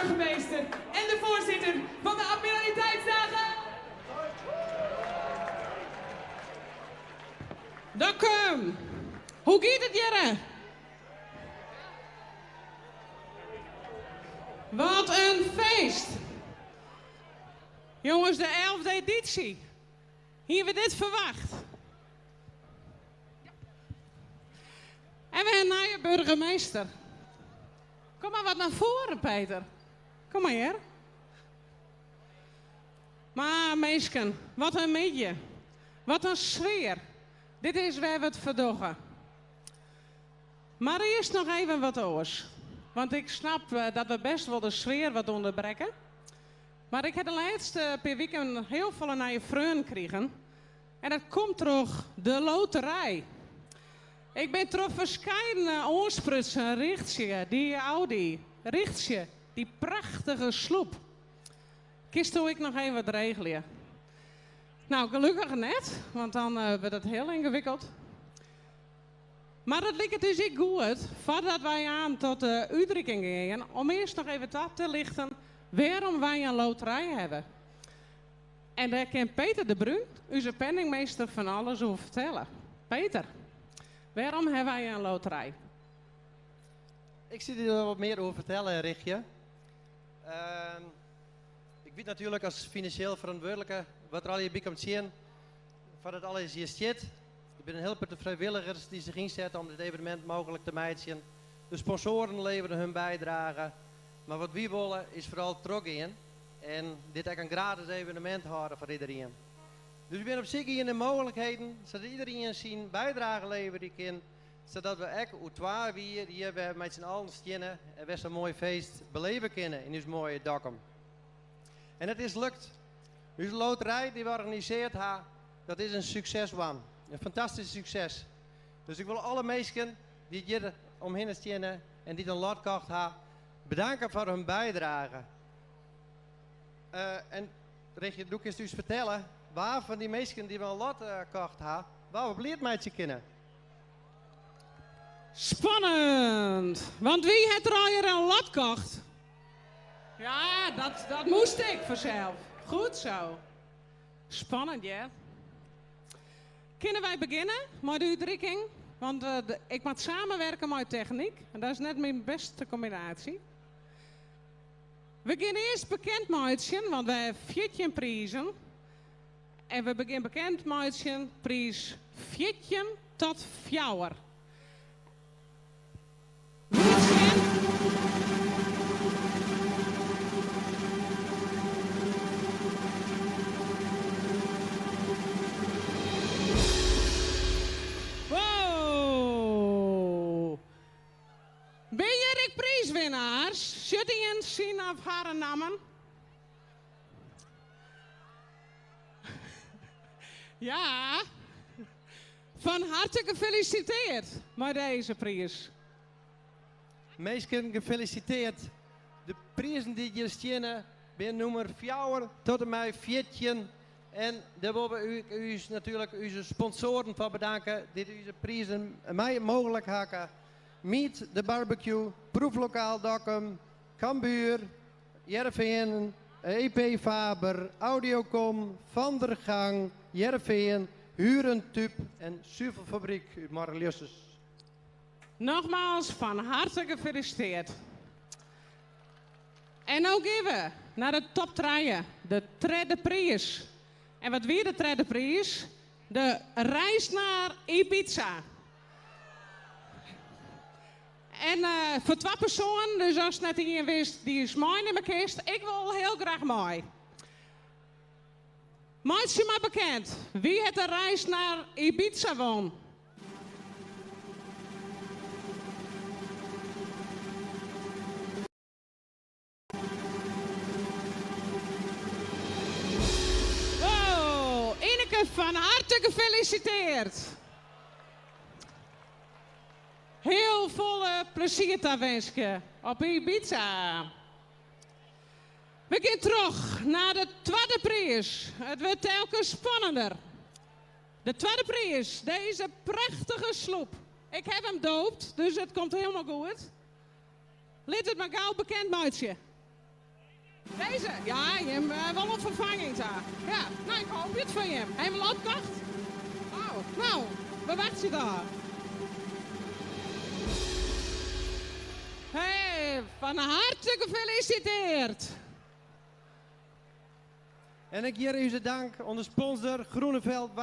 burgemeester en de voorzitter van de Admiraliteitsdagen. Dokkum, hoe gaat het jere? Wat een feest! Jongens, de 11e editie. Hier we dit verwacht. En we hebben een nieuwe burgemeester. Kom maar wat naar voren, Peter. Kom maar hier. Maar meisken, wat een midje. Wat een sfeer. Dit is waar we het verdogen. Maar eerst nog even wat oors. Want ik snap dat we best wel de sfeer wat onderbreken. Maar ik heb de laatste paar weken heel veel naar je vrienden gekregen. En dat komt door de loterij. Ik ben toch verschillende oorsprutsen richtje, die Audi, richtje, die prachtige sloep. Kist doe ik nog even wat regelen. Nou, gelukkig net, want dan wordt het heel ingewikkeld. Maar dat lijkt het dus ik goed, voordat wij aan tot de uitdrukking gingen, om eerst nog even dat te lichten waarom wij een loterij hebben. En daar kan Peter de Bruin, onze penningmeester, van alles over vertellen. Peter, waarom hebben wij een loterij? Ik zit hier wat meer over vertellen, Richtje. Ik weet natuurlijk als financieel verantwoordelijke wat er al hier komt zien, van het alles hier zit. Ik ben een heel paar vrijwilligers die zich inzetten om dit evenement mogelijk te maken. De sponsoren leveren hun bijdrage. Maar wat we willen is vooral terug in. En dit ook een gratis evenement houden voor iedereen. Dus we zijn op zich hier de mogelijkheden, zodat iedereen zijn bijdrage leveren kan. Zodat we ook uitwaar weer hier met z'n allen staan en best een mooi feest beleven kunnen in ons mooie Dokkum. En het is lukt. Onze loterij die we organiseerd hebben, dat is een succes one. Een fantastisch succes. Dus ik wil alle mensen die hier omheen staan en die een lot gekocht hebben, bedanken voor hun bijdrage. En Richtje, doe ik eens dus vertellen, waar van die mensen die we een lot gekocht hebben, waar we blij met je kunnen. Spannend! Want wie heeft er al hier een lot gekocht? Ja, dat moest ik vanzelf. Goed zo. Spannend, ja. Kunnen wij beginnen met de uitdrukking? Want ik moet samenwerken met techniek. En dat is net mijn beste combinatie. We gaan eerst bekend maken, want wij hebben 14 prijzen. En we beginnen bekend maken, prijs 14 tot 4. Wow! Ben je de prijswinnaars? Zult je eens zien of haar namen? Ja, van harte gefeliciteerd met deze prijs. Meisken, gefeliciteerd. De prijzen die hier staan, zijn nummer 4 tot en met 14. En daar willen we u natuurlijk onze sponsoren voor bedanken die deze prijzen mij mogelijk maken. Meet the Barbecue, Proeflokaal Dokkum, Cambuur, Jerveen, EP Faber, Audiocom, Van der Gang, Jerveen, Hurentub en Zuivelfabriek uit Marliusses. Nogmaals van harte gefeliciteerd. En nu gaan we naar de top 3, de derde prijs. En wat weer de derde prijs? De reis naar Ibiza. En voor 2 personen, dus als net iemand wist, die is mooi in mijn kist. Ik wil heel graag mooi. Maak je maar bekend. Wie heeft de reis naar Ibiza won? Wow, Ineke van harte gefeliciteerd. Heel veel plezier te wensen op Ibiza. We gaan terug naar de tweede prijs. Het wordt telkens spannender. De tweede prijs, deze prachtige sloep. Ik heb hem doopt, dus het komt helemaal goed. Laat het maar gauw bekend maken. Deze? Ja, je hebt wel een vervanging daar. Ja, nou ik hoop het van je. Helemaal opkocht? Oh, nou, waar wacht je daar? Hey, van harte gefeliciteerd. En ik hier u dank aan de sponsor Groeneveld.